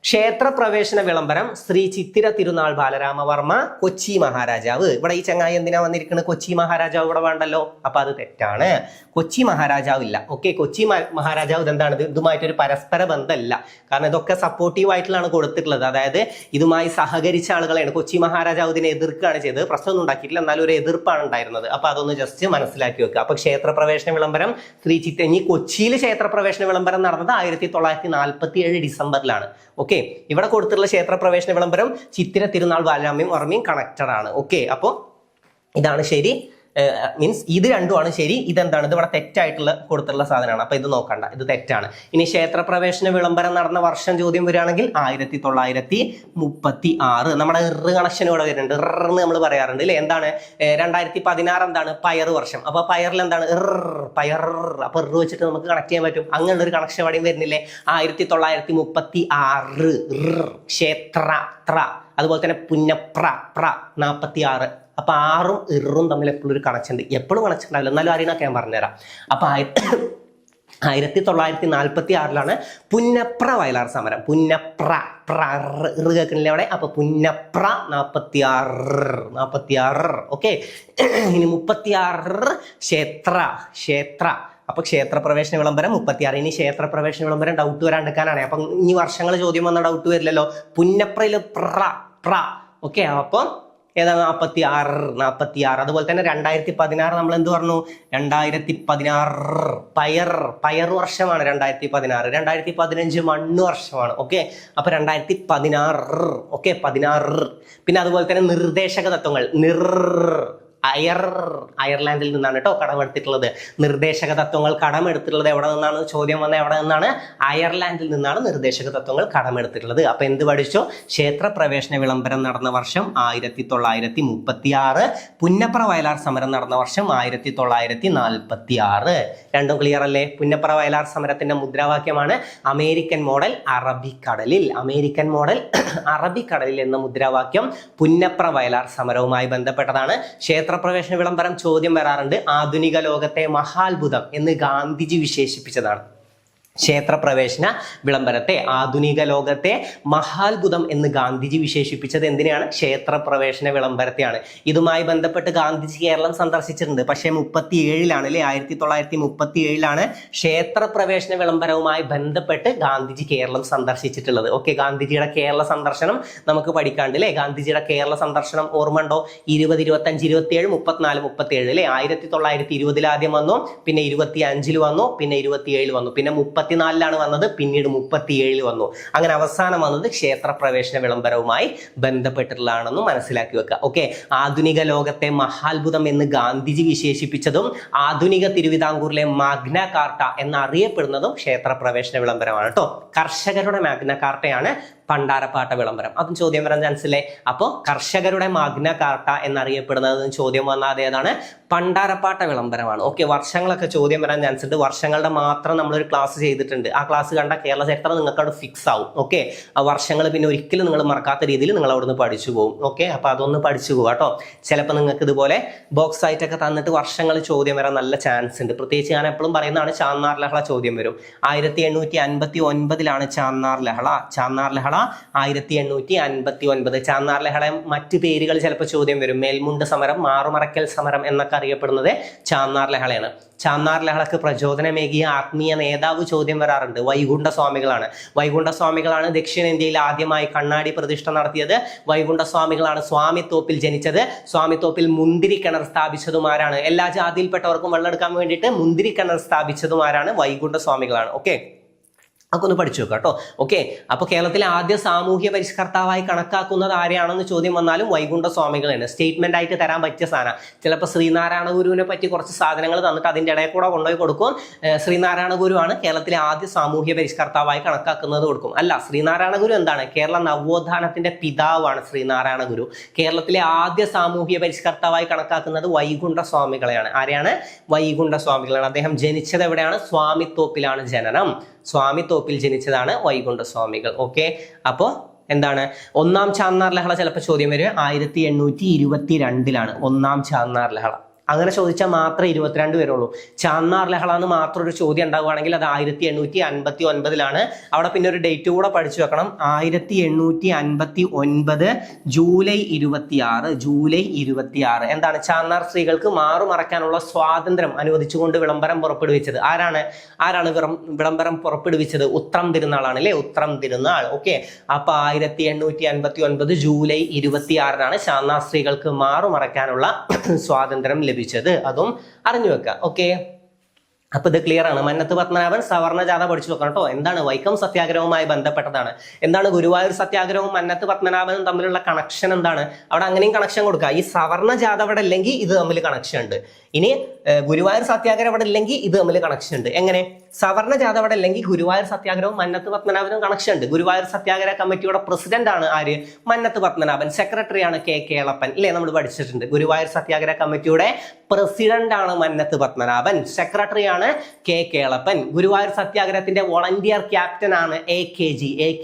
ക്ഷേത്രപ്രവേശന വിളംബരം ശ്രീ ചിത്തിര തിരുനാൾ ബാലരാമവർമ്മ കൊച്ചി മഹാരാജാവ്. ഇവിടെ ഈ ചങ്ങായി എന്തിനാ വന്നിരിക്കുന്നത്? കൊച്ചി മഹാരാജാവ് ഇവിടെ വേണ്ടല്ലോ. അപ്പൊ അത് തെറ്റാണ്. കൊച്ചി മഹാരാജാവ് ഇല്ല. ഓക്കെ, കൊച്ചി മഹാരാജാവ് ഇതെന്താണ്? ഇതുമായിട്ടൊരു പരസ്പര ബന്ധമല്ല. കാരണം ഇതൊക്കെ സപ്പോർട്ടീവ് ആയിട്ടുള്ളതാണ് കൊടുത്തിട്ടുള്ളത്. അതായത് ഇതുമായി സഹകരിച്ച ആളുകളെയാണ്. കൊച്ചി മഹാരാജാവ് ഇതിനെ എതിർക്കുകയാണ് ചെയ്തത്. പ്രശ്നമൊന്നും ഉണ്ടാക്കിയിട്ടില്ല, എന്നാലും ഒരു എതിർപ്പാണ് ഉണ്ടായിരുന്നത്. അപ്പൊ അതൊന്ന് ജസ്റ്റ് മനസ്സിലാക്കി വെക്കുക. അപ്പൊ ക്ഷേത്രപ്രവേശന വിളംബരം ശ്രീ ചിത്തിര, ഇനി കൊച്ചിയിൽ ക്ഷേത്രപ്രവേശന വിളംബരം നടന്നത് 1947 ഡിസംബറിലാണ്. ഓക്കെ, ഇവിടെ കൊടുത്തിട്ടുള്ള ക്ഷേത്രപ്രവേശന വിളംബരം ചിത്തിര തിരുനാൾ ബാലരാമവർമ്മയും കണക്റ്റഡ് ആണ്. ഓക്കെ, അപ്പോ ഇതാണ് ശരി. മീൻസ് ഇത് രണ്ടുമാണ് ശരി. ഇതെന്താണ്? ഇത് ഇവിടെ തെറ്റായിട്ടുള്ള കൊടുത്തിട്ടുള്ള സാധനമാണ്. അപ്പൊ ഇത് നോക്കണ്ട, ഇത് തെറ്റാണ്. ഇനി ക്ഷേത്രപ്രവേശന വിളംബരം നടന്ന വർഷം ചോദ്യം വരികയാണെങ്കിൽ 1936. നമ്മുടെ കണക്ഷൻ ഇവിടെ വരുന്നുണ്ട്. എന്ന് നമ്മൾ പറയാറുണ്ട് അല്ലെ? എന്താണ് 2016? എന്താണ്? പയർ വർഷം. അപ്പൊ പയറിൽ എന്താണ്? പയർ. അപ്പൊ വെച്ചിട്ട് നമുക്ക് കണക്ട് ചെയ്യാൻ പറ്റും. അങ്ങനെയുള്ള ഒരു കണക്ഷൻ എവിടെയും വരുന്നില്ലേ? 1936 ക്ഷേത്ര. അതുപോലെ തന്നെ പുന്നപ്ര 46. അപ്പൊ 6ഉം 6ഉം തമ്മിൽ എപ്പോഴും ഒരു കണക്ഷൻ ഉണ്ട്. എപ്പോഴും കണക്ഷൻ ഉണ്ടാവില്ല, എന്നാലും അറിയണൊക്കെ ഞാൻ പറഞ്ഞുതരാം. അപ്പൊ 1946 പുന്നപ്ര വയലാർ സമരം. പുന്നപ്ര കേൾക്കണില്ലേ അവിടെ? അപ്പൊ പുന്നപ്ര 46. ഓക്കെ, ഇനി 36 ക്ഷേത്ര. അപ്പൊ ക്ഷേത്രപ്രവേശന വിളംബരം 36. ഇനി ക്ഷേത്രപ്രവേശന വിളംബരം ഡൗട്ട് വരാണ്ടിരിക്കാനാണ്. അപ്പൊ ഇനി വർഷങ്ങൾ ചോദ്യം വന്ന ഡൗട്ട് വരില്ലല്ലോ. പുന്നപ്രയില് പ്ര. ഓക്കെ, അപ്പൊ ഏതാണ്? 46. അതുപോലെ തന്നെ 2016 നമ്മൾ എന്ത് പറഞ്ഞു? 2016 പയർ വർഷമാണ്. 2016. 2015 മണ്ണ് വർഷമാണ്. ഓക്കെ, അപ്പൊ 2016. ഓക്കെ, 16. പിന്നെ അതുപോലെ തന്നെ നിർദ്ദേശക തത്വങ്ങൾ. അയർലാൻഡിൽ നിന്നാണ് കേട്ടോ കടമെടുത്തിട്ടുള്ളത്. നിർദ്ദേശക തത്വങ്ങൾ കടമെടുത്തിട്ടുള്ളത് എവിടെ നിന്നാണ്? ചോദ്യം വന്ന എവിടെ നിന്നാണ്? അയർലാൻഡിൽ നിന്നാണ് നിർദ്ദേശക തത്വങ്ങൾ കടമെടുത്തിട്ടുള്ളത്. അപ്പൊ എന്ത് പഠിച്ചോ? ക്ഷേത്രപ്രവേശന വിളംബരം നടന്ന വർഷം 1936. പുന്നപ്ര വയലാർ സമരം നടന്ന വർഷം 1946. രണ്ടും ക്ലിയർ അല്ലേ? പുന്നപ്ര വയലാർ സമരത്തിന്റെ മുദ്രാവാക്യമാണ് അമേരിക്കൻ മോഡൽ അറബിക്കടലിൽ. അമേരിക്കൻ മോഡൽ അറബിക്കടലിൽ എന്ന മുദ്രാവാക്യം പുന്നപ്ര വയലാർ സമരവുമായി ബന്ധപ്പെട്ടതാണ്. ക്ഷേത്രപ്രവേശന വിളംബരം ചോദ്യം വരാറുണ്ട്. ആധുനിക ലോകത്തെ മഹാത്ഭുതം എന്ന് ഗാന്ധിജി വിശേഷിപ്പിച്ചതാണ്. ക്ഷേത്രപ്രവേശന വിളംബരത്തെ ആധുനിക ലോകത്തെ മഹാത്ഭുതം എന്ന് ഗാന്ധിജി വിശേഷിപ്പിച്ചത് എന്തിനാണ്? ക്ഷേത്രപ്രവേശന വിളംബരത്തെയാണ്. ഇതുമായി ബന്ധപ്പെട്ട് ഗാന്ധിജി കേരളം സന്ദർശിച്ചിട്ടുണ്ട്. പക്ഷേ 37 അല്ലെ? 1937 ക്ഷേത്രപ്രവേശന വിളംബരവുമായി ബന്ധപ്പെട്ട് ഗാന്ധിജി കേരളം സന്ദർശിച്ചിട്ടുള്ളത്. ഓക്കെ, ഗാന്ധിജിയുടെ കേരള സന്ദർശനം നമുക്ക് പഠിക്കാണ്ട് അല്ലെ? ഗാന്ധിജിയുടെ കേരള സന്ദർശനം ഓർമ്മ ഉണ്ടോ? 20, 25, 27, 34, 37 അല്ലെ? 1920 ആദ്യം വന്നു, പിന്നെ 25 വന്നു, പിന്നെ 27 വന്നു, പിന്നെ 34 വന്നത്, പിന്നീട് 37 വന്നു. അങ്ങനെ അവസാനം വന്നത് ക്ഷേത്രപ്രവേശന വിളംബരവുമായി ബന്ധപ്പെട്ടിട്ടുള്ളതാണെന്ന് മനസ്സിലാക്കി വെക്കുക. ഓക്കെ, ആധുനിക ലോകത്തെ മഹാത്ഭുതം എന്ന് ഗാന്ധിജി വിശേഷിപ്പിച്ചതും ആധുനിക തിരുവിതാംകൂറിലെ മാഗ്ന കാർട്ട എന്നറിയപ്പെടുന്നതും ക്ഷേത്രപ്രവേശന വിളംബരമാണ് കേട്ടോ. കർഷകരുടെ മാഗ്ന കാർട്ടയാണ് പണ്ടാരപ്പാട്ട വിളംബരം. അതും ചോദ്യം വരാൻ ചാൻസ് ഇല്ലേ? അപ്പോൾ കർഷകരുടെ മാഗ്ന കാർട്ട എന്നറിയപ്പെടുന്നത് ചോദ്യം വന്നാൽ ഏതാണ്? പണ്ടാരപ്പാട്ട വിളംബരമാണ്. ഓക്കെ, വർഷങ്ങളൊക്കെ ചോദ്യം വരാൻ ചാൻസ് ഉണ്ട്. വർഷങ്ങളുടെ മാത്രം നമ്മളൊരു ക്ലാസ് ചെയ്തിട്ടുണ്ട്. ആ ക്ലാസ് കണ്ട കേരള ചരിത്രം നിങ്ങൾക്ക് അവിടെ ഫിക്സ് ആവും. ഓക്കെ, ആ വർഷങ്ങൾ പിന്നെ ഒരിക്കലും നിങ്ങൾ മറക്കാത്ത രീതിയിൽ നിങ്ങൾ അവിടുന്ന് പഠിച്ചു പോകും. ഓക്കെ, അപ്പൊ അതൊന്ന് പഠിച്ചു പോകാം കേട്ടോ. ചിലപ്പോൾ നിങ്ങൾക്ക് ഇതുപോലെ ബോക്സ് ആയിട്ടൊക്കെ തന്നിട്ട് വർഷങ്ങൾ ചോദ്യം വരാൻ നല്ല ചാൻസ് ഉണ്ട്. പ്രത്യേകിച്ച് ഞാൻ എപ്പോഴും പറയുന്നതാണ് ചാന്നാർ ലഹള ചോദ്യം വരും. 1859 ചാന്നാർ ലഹള ലഹള 1859. ചാന്നാർ ലഹള മറ്റു പേരുകൾ ചിലപ്പോൾ ചോദ്യം വരും. മേൽമുണ്ട് സമരം, മാറുമറയ്ക്കൽ സമരം എന്നൊക്കെ അറിയപ്പെടുന്നത് ചാന്നാർ ലഹളയാണ്. ചാന്നാർ ലഹളക്ക് പ്രചോദനമേകിയ ആത്മീയ നേതാവ് ചോദ്യം വരാറുണ്ട്. വൈകുണ്ഠ സ്വാമികളാണ്. വൈകുണ്ഠ സ്വാമികളാണ് ദക്ഷിണേന്ത്യയിൽ ആദ്യമായി കണ്ണാടി പ്രതിഷ്ഠ നടത്തിയത്. വൈകുണ്ഠ സ്വാമികളാണ് സ്വാമിത്തോപ്പിൽ ജനിച്ചത്. സ്വാമിത്തോപ്പിൽ മുന്തിരി കിണർ സ്ഥാപിച്ചതുമാരാണ്. എല്ലാ ജാതിയിൽപ്പെട്ടവർക്കും വെള്ളം എടുക്കാൻ വേണ്ടിയിട്ട് മുന്തിരി കിണർ സ്ഥാപിച്ചതുമാരാണ് വൈകുണ്ഠ സ്വാമികളാണ്. ഓക്കെ, അതൊക്കെ ഒന്ന് പഠിച്ചു വെക്കാം കേട്ടോ. ഓക്കെ, അപ്പൊ കേരളത്തിലെ ആദ്യ സാമൂഹ്യ പരിഷ്കർത്താവായി കണക്കാക്കുന്നത് ആരെയാണെന്ന് ചോദ്യം വന്നാലും വൈകുണ്ഠ സ്വാമികളാണ്. സ്റ്റേറ്റ്മെന്റ് ആയിട്ട് തരാൻ പറ്റിയ സാധനം. ചിലപ്പോൾ ശ്രീനാരായണ ഗുരുവിനെ പറ്റി കുറച്ച് സാധനങ്ങൾ തന്നിട്ട് അതിന്റെ ഇടയിൽ കൂടെ കൊണ്ടുപോയി കൊടുക്കും. ശ്രീനാരായണ ഗുരുവാണ് കേരളത്തിലെ ആദ്യ സാമൂഹ്യ പരിഷ്കർത്താവായി കണക്കാക്കുന്നത് കൊടുക്കും. അല്ല, ശ്രീനാരായണ ഗുരു എന്താണ്? കേരള നവോത്ഥാനത്തിന്റെ പിതാവാണ് ശ്രീനാരായണ ഗുരു. കേരളത്തിലെ ആദ്യ സാമൂഹ്യ പരിഷ്കർത്താവായി കണക്കാക്കുന്നത് വൈകുണ്ഠ സ്വാമികളെയാണ്. ആരെയാണ്? വൈകുണ്ഠ സ്വാമികളാണ്. അദ്ദേഹം ജനിച്ചത് എവിടെയാണ്? സ്വാമിത്തോപ്പിലാണ് ജനനം. സ്വാമിത്തോപ്പിൽ ജനിച്ചതാണ് വൈകുണ്ഠ സ്വാമികൾ. ഓക്കെ, അപ്പോ എന്താണ്? ഒന്നാം ചാന്നാർ ലഹള ചിലപ്പോൾ ചോദ്യം വരും. 1822 ഒന്നാം ചാന്നാർ ലഹള. അങ്ങനെ ചോദിച്ചാൽ മാത്രമേ 22 വരുള്ളൂ. ചാന്നാർ ലഹള എന്ന് മാത്രം ഒരു ചോദ്യം ഉണ്ടാവുകയാണെങ്കിൽ അത് 1859 അവിടെ പിന്നെ ഒരു ഡേറ്റ് കൂടെ പഠിച്ചു വെക്കണം. 1859 ജൂലൈ 26. എന്താണ്? ചാന്നാർ സ്ത്രീകൾക്ക് മാറുമറയ്ക്കാനുള്ള സ്വാതന്ത്ര്യം അനുവദിച്ചുകൊണ്ട് വിളംബരം പുറപ്പെടുവിച്ചത് ആരാണ്? വിളംബരം പുറപ്പെടുവിച്ചത്? ഉത്രം തിരുനാളാണ് അല്ലെ? ഉത്രം തിരുനാൾ. ഓക്കെ, അപ്പൊ 1859 ജൂലൈ 26 ചാന്നാർ സ്ത്രീകൾക്ക് മാറുമറയ്ക്കാനുള്ള സ്വാതന്ത്ര്യം ലഭിച്ചത്. അതും അറിഞ്ഞു വെക്കാം. ഓക്കെ, അപ്പൊ ഇത് ക്ലിയർ ആണ്. മന്നത്ത് പത്മനാഭൻ സവർണ ജാഥ പഠിച്ചു വെക്കണം കേട്ടോ. എന്താണ്? വൈക്കം സത്യാഗ്രഹവുമായി ബന്ധപ്പെട്ടതാണ്. എന്താണ് ഗുരുവായൂർ സത്യാഗ്രഹവും മന്നത്ത് പത്മനാഭനും തമ്മിലുള്ള കണക്ഷൻ എന്താണ്? അവിടെ അങ്ങനെയും കണക്ഷൻ കൊടുക്കുക. ഈ സവർണ ജാഥ അവിടെ ഇല്ലെങ്കിൽ ഇത് തമ്മിൽ കണക്ഷൻ ഉണ്ട്. ഇനി ഗുരുവായൂർ സത്യാഗ്രഹം അവിടെ ഇല്ലെങ്കിൽ ഇത് തമ്മിൽ കണക്ഷൻ ഉണ്ട്. എങ്ങനെ? സവർണ ജാഥ അവിടെ ഇല്ലെങ്കിൽ ഗുരുവായൂർ സത്യാഗ്രഹവും മന്നത്ത് പത്മനാഭനും കണക്ഷൻ ഉണ്ട്. ഗുരുവായൂർ സത്യാഗ്രഹ കമ്മിറ്റിയുടെ പ്രസിഡന്റ് ആണ് ആര്? മന്നത്ത് പത്മനാഭൻ. സെക്രട്ടറിയാണ് കെ കേളപ്പൻ. ഇല്ലേ, നമ്മൾ പഠിച്ചിട്ടുണ്ട്. ഗുരുവായൂർ സത്യാഗ്രഹ കമ്മിറ്റിയുടെ പ്രസിഡന്റ് ആണ് മന്നത്ത് പത്മനാഭൻ. സെക്രട്ടറിയാണ് കെ കേളപ്പൻ. ഗുരുവായൂർ സത്യാഗ്രഹത്തിന്റെ വോളണ്ടിയർ ക്യാപ്റ്റൻ ആണ് എ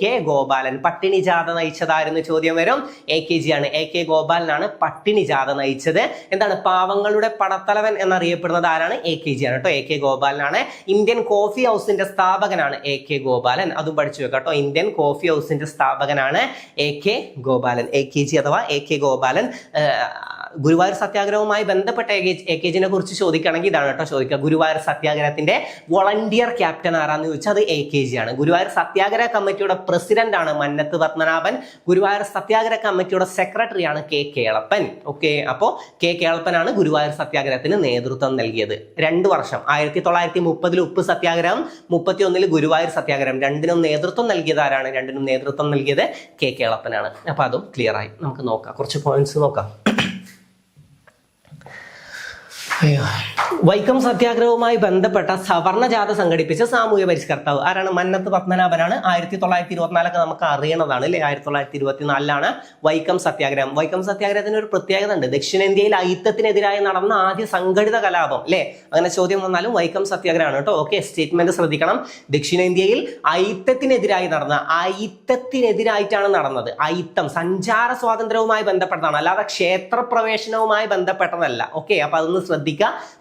കെ ഗോപാലൻ. പട്ടിണി ജാഥ നയിച്ചതായിരുന്നു ചോദ്യം വരും. AKG ആണ്. AK ഗോപാലനാണ് പട്ടിണി ജാഥ നയിച്ചത്. എന്താണ്? പാവങ്ങളുടെ പടത്തലവൻ എന്നറിയപ്പെടുന്നത് ആരാണ്? AKG ആണ് കേട്ടോ. AK ഗോപാലനാണ്. ഇന്ത്യൻ കോഫി ഹൗസിന്റെ സ്ഥാപകനാണ് AK ഗോപാലൻ. അതും പഠിച്ചു വെക്കാം കേട്ടോ. ഇന്ത്യൻ കോഫി ഹൗസിന്റെ സ്ഥാപകനാണ് AK ഗോപാലൻ. AKG അഥവാ AK ഗോപാലൻ. ഗുരുവായൂർ സത്യാഗ്രഹവുമായി ബന്ധപ്പെട്ട AKGനെ കുറിച്ച് ചോദിക്കുകയാണെങ്കിൽ ഇതാണ് കേട്ടോ ചോദിക്കുക. ഗുരുവായൂർ സത്യാഗ്രഹത്തിന്റെ വോളണ്ടിയർ ക്യാപ്റ്റൻ ആരാന്ന് ചോദിച്ചാൽ അത് AKG ആണ്. ഗുരുവായൂർ സത്യാഗ്രഹ കമ്മിറ്റിയുടെ പ്രസിഡന്റ് ആണ് മന്നത്ത് പത്മനാഭൻ. ഗുരുവായൂർ സത്യാഗ്രഹ കമ്മിറ്റിയുടെ സെക്രട്ടറി ആണ് കെ കേളപ്പൻ. ഓക്കെ, അപ്പോ കെ കേളപ്പനാണ് ഗുരുവായൂർ സത്യാഗ്രഹത്തിന് നേതൃത്വം നൽകിയത്. 2 വർഷം. 1930 ഉപ്പ് സത്യാഗ്രഹം, 31 ഗുരുവായൂർ സത്യാഗ്രഹം. രണ്ടിനും നേതൃത്വം നൽകിയത് ആരാണ്? രണ്ടിനും നേതൃത്വം നൽകിയത് കെ കേളപ്പനാണ്. അപ്പൊ അതും ക്ലിയർ ആയി. നമുക്ക് നോക്കാം, കുറച്ച് പോയിന്റ്സ് നോക്കാം. വൈക്കം സത്യാഗ്രഹവുമായി ബന്ധപ്പെട്ട സവർണ ജാഥ സംഘടിപ്പിച്ച സാമൂഹ്യ പരിഷ്കർത്താവ് ആരാണ്? മന്നത്ത് പത്മനാഭനാണ്. 1924 നമുക്ക് അറിയണതാണ് അല്ലെ. 1924 വൈക്കം സത്യാഗ്രഹം. വൈക്കം സത്യാഗ്രഹത്തിന് ഒരു പ്രത്യേകത ഉണ്ട്. ദക്ഷിണേന്ത്യയിൽ അയിത്തത്തിനെതിരായി നടന്ന ആദ്യ സംഘടിത കലാപം അല്ലെ. അങ്ങനെ ചോദ്യം വന്നാലും വൈക്കം സത്യാഗ്രഹമാണ് കേട്ടോ. ഓക്കെ, സ്റ്റേറ്റ്മെന്റ് ശ്രദ്ധിക്കണം. ദക്ഷിണേന്ത്യയിൽ അയിത്തത്തിനെതിരായിട്ടാണ് നടന്നത്. അയിത്തം സഞ്ചാര സ്വാതന്ത്ര്യവുമായി ബന്ധപ്പെട്ടതാണ്, അല്ലാതെ ക്ഷേത്രപ്രവേശനവുമായി ബന്ധപ്പെട്ടതല്ല. ഓക്കെ, അപ്പൊ അതൊന്ന് ശ്രദ്ധിക്കുക.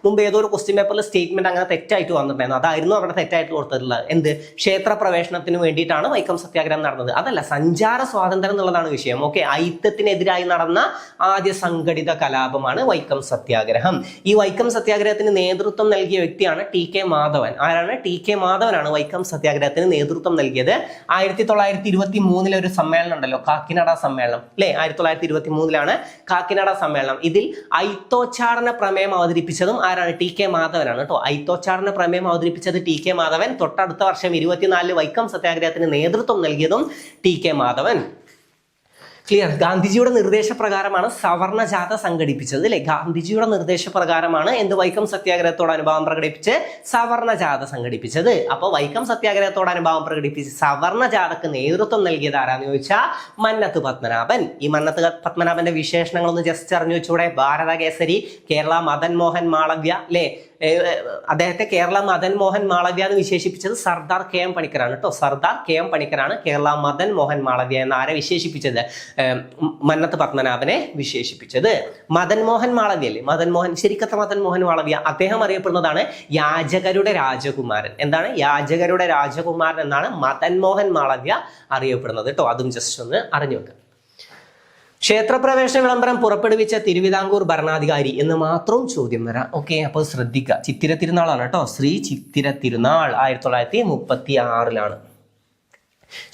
മുമ്പ് ഏതോ ഒരു ക്വസ്റ്റ്യൻ പേപ്പറിൽ സ്റ്റേറ്റ്മെന്റ് അങ്ങനെ തെറ്റായിട്ട് വന്നിട്ടുണ്ടായിരുന്നു. അതായിരുന്നു അവിടെ തെറ്റായിട്ട് കൊടുത്തിട്ടുള്ളത്. എന്ത്? ക്ഷേത്ര പ്രവേശനത്തിന് വേണ്ടിയിട്ടാണ് വൈക്കം സത്യാഗ്രഹം നടന്നത്. അതല്ല, സഞ്ചാര സ്വാതന്ത്ര്യം എന്നുള്ളതാണ് വിഷയം. ഓക്കെ, അയിത്തത്തിനെതിരായി നടന്ന ആദ്യ സംഘടിത കലാപമാണ് വൈക്കം സത്യാഗ്രഹം. ഈ വൈക്കം സത്യാഗ്രഹത്തിന് നേതൃത്വം നൽകിയ വ്യക്തിയാണ് TK മാധവൻ. ആരാണ്? TK മാധവനാണ് വൈക്കം സത്യാഗ്രഹത്തിന് നേതൃത്വം നൽകിയത്. 1923 ഒരു സമ്മേളനം ഉണ്ടല്ലോ, കാക്കിനഡ സമ്മേളനം അല്ലെ. 1923 കാക്കിനഡ സമ്മേളനം. ഇതിൽ ഐത്തോച്ചാടന പ്രമേയം അവതരിപ്പിച്ചതും ആരാണ്? TK മാധവനാണ് കേട്ടോ. ഐത്തോച്ചാടന പ്രമേയം അവതരിപ്പിച്ചത് TK മാധവൻ. തൊട്ടടുത്ത വർഷം 24 വൈക്കം സത്യാഗ്രഹത്തിന് നേതൃത്വം നൽകിയതും TK മാധവൻ. ക്ലിയർ? ഗാന്ധിജിയുടെ നിർദ്ദേശപ്രകാരമാണ് സവർണ ജാഥ സംഘടിപ്പിച്ചത് അല്ലെ. ഗാന്ധിജിയുടെ നിർദ്ദേശപ്രകാരമാണ് എന്ത്? വൈക്കം സത്യാഗ്രഹത്തോട് അനുഭാവം പ്രകടിപ്പിച്ച് സവർണ ജാഥ സംഘടിപ്പിച്ചത്. അപ്പൊ വൈക്കം സത്യാഗ്രഹത്തോട് അനുഭാവം പ്രകടിപ്പിച്ച് സവർണ ജാഥക്ക് നേതൃത്വം നൽകിയത് ആരാന്ന് ചോദിച്ചാൽ മന്നത്ത് പത്മനാഭൻ. ഈ മന്നത്ത് പത്മനാഭന്റെ വിശേഷണങ്ങളൊന്ന് ജസ്റ്റ് അറിഞ്ഞു വെച്ചൂടെ? ഭാരത കേസരി, കേരള മദൻ മോഹൻ മാളവ്യ അല്ലെ, അദ്ദേഹത്തെ കേരള മദൻ മോഹൻ മാളവ്യ എന്ന് വിശേഷിപ്പിച്ചത് സർദാർ കെ എം പണിക്കരാണ് കേട്ടോ. സർദാർ കെ എം പണിക്കരാണ് കേരള മദൻ മോഹൻ മാളവ്യ എന്ന് ആരെ വിശേഷിപ്പിച്ചത്? മന്നത്ത് പത്മനാഭനെ വിശേഷിപ്പിച്ചത്. മദൻ മോഹൻ മാളവ്യ അല്ലേ, മദൻ മോഹൻ, ശരിക്കത്തെ മദൻ മോഹൻ മാളവ്യ. അദ്ദേഹം അറിയപ്പെടുന്നതാണ് യാചകരുടെ രാജകുമാരൻ. എന്താണ്? യാചകരുടെ രാജകുമാരൻ എന്നാണ് മദൻ മോഹൻ മാളവ്യ അറിയപ്പെടുന്നത് കേട്ടോ. അതും ജസ്റ്റ് ഒന്ന് അറിഞ്ഞു വെക്കുക. ക്ഷേത്രപ്രവേശന വിളംബരം പുറപ്പെടുവിച്ച തിരുവിതാംകൂർ ഭരണാധികാരി എന്ന് മാത്രം ചോദ്യം വരാം. ഓക്കെ, അപ്പോൾ ശ്രദ്ധിക്കുക. ചിത്തിര തിരുനാളാണ് കേട്ടോ. ശ്രീ ചിത്തിര തിരുനാൾ 1936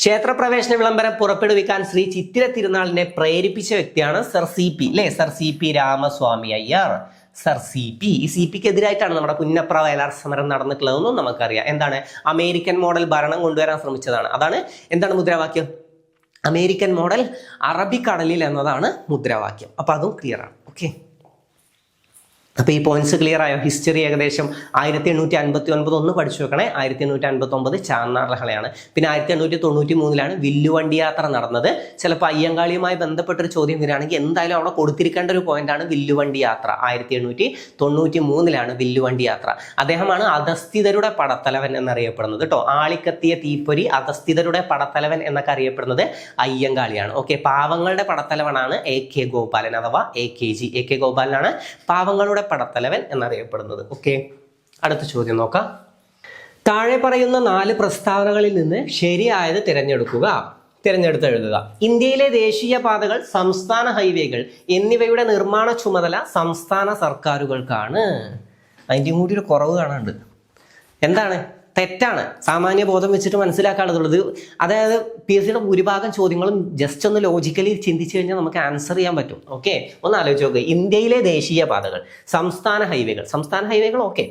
ക്ഷേത്രപ്രവേശന വിളംബരം പുറപ്പെടുവിക്കാൻ ശ്രീ ചിത്തിര തിരുനാളിനെ പ്രേരിപ്പിച്ച വ്യക്തിയാണ് സർ CP അല്ലെ, sir CP Ramaswamy Iyer. Sir CP, ഈ CPക്ക് എതിരായിട്ടാണ് നമ്മുടെ പുന്നപ്ര വയലാർ സമരം നടന്നിട്ടുള്ളതെന്നും നമുക്കറിയാം. എന്താണ്? അമേരിക്കൻ മോഡൽ ഭരണം കൊണ്ടുവരാൻ ശ്രമിച്ചതാണ്. അതാണ് എന്താണ് മുദ്രാവാക്യം? അമേരിക്കൻ മോഡൽ അറബിക്കടലിൽ എന്നതാണ് മുദ്രാവാക്യം. അപ്പൊ അതും ക്ലിയർ ആണ്. ഓക്കെ, അപ്പൊ ഈ പോയിന്റ്സ് ക്ലിയർ ആയോ? ഹിസ്റ്ററി ഏകദേശം 1859 ഒന്ന് പഠിച്ചു വെക്കണേ. 1859 ചാന്നാർ ലഹളയാണ്. പിന്നെ 1893 വില്ലുവണ്ടി യാത്ര നടന്നത്. ചിലപ്പോൾ അയ്യങ്കാളിയുമായി ബന്ധപ്പെട്ടൊരു ചോദ്യം വരികയാണെങ്കിൽ എന്തായാലും അവിടെ കൊടുത്തിരിക്കേണ്ട ഒരു പോയിന്റാണ് വില്ലുവണ്ടി യാത്ര. 1893 വില്ലുവണ്ടി യാത്ര. അദ്ദേഹമാണ് അധസ്ഥിതരുടെ പടത്തലവൻ എന്നറിയപ്പെടുന്നത് കേട്ടോ. ആളിക്കത്തിയ തീപ്പൊരി, അധസ്ഥിതരുടെ പടത്തലവൻ എന്നൊക്കെ അറിയപ്പെടുന്നത് അയ്യങ്കാളിയാണ്. ഓക്കെ, പാവങ്ങളുടെ പടത്തലവനാണ് AK ഗോപാലൻ അഥവാ AKG. AK ഗോപാലനാണ് പാവങ്ങളുടെ പടത്തലവൻ എന്നറിയപ്പെടുന്നത്. ഓക്കെ, അടുത്ത ചോദ്യം നോക്കാം. താഴെ പറയുന്ന 4 പ്രസ്താവനകളിൽ നിന്ന് ശരിയായത് തിരഞ്ഞെടുത്ത് എഴുതുക. ഇന്ത്യയിലെ ദേശീയ പാതകൾ, സംസ്ഥാന ഹൈവേകൾ എന്നിവയുടെ നിർമ്മാണ ചുമതല സംസ്ഥാന സർക്കാരുകൾക്കാണ്. അതിൻ്റെയും കൂടി ഒരു കുറവ് കാണാനുണ്ട്. എന്താണ്? തെറ്റാണ്. സാമാന്യ ബോധം വെച്ചിട്ട് മനസ്സിലാക്കാനുള്ളത്. അതായത് PSCയുടെ ഭൂരിഭാഗം ചോദ്യങ്ങളും ജസ്റ്റ് ഒന്ന് ലോജിക്കലി ചിന്തിച്ചു കഴിഞ്ഞാൽ നമുക്ക് ആൻസർ ചെയ്യാൻ പറ്റും. ഓക്കെ, ഒന്ന് ആലോചിച്ച് നോക്കുക. ഇന്ത്യയിലെ ദേശീയ പാതകൾ, സംസ്ഥാന ഹൈവേകൾ ഓക്കെ,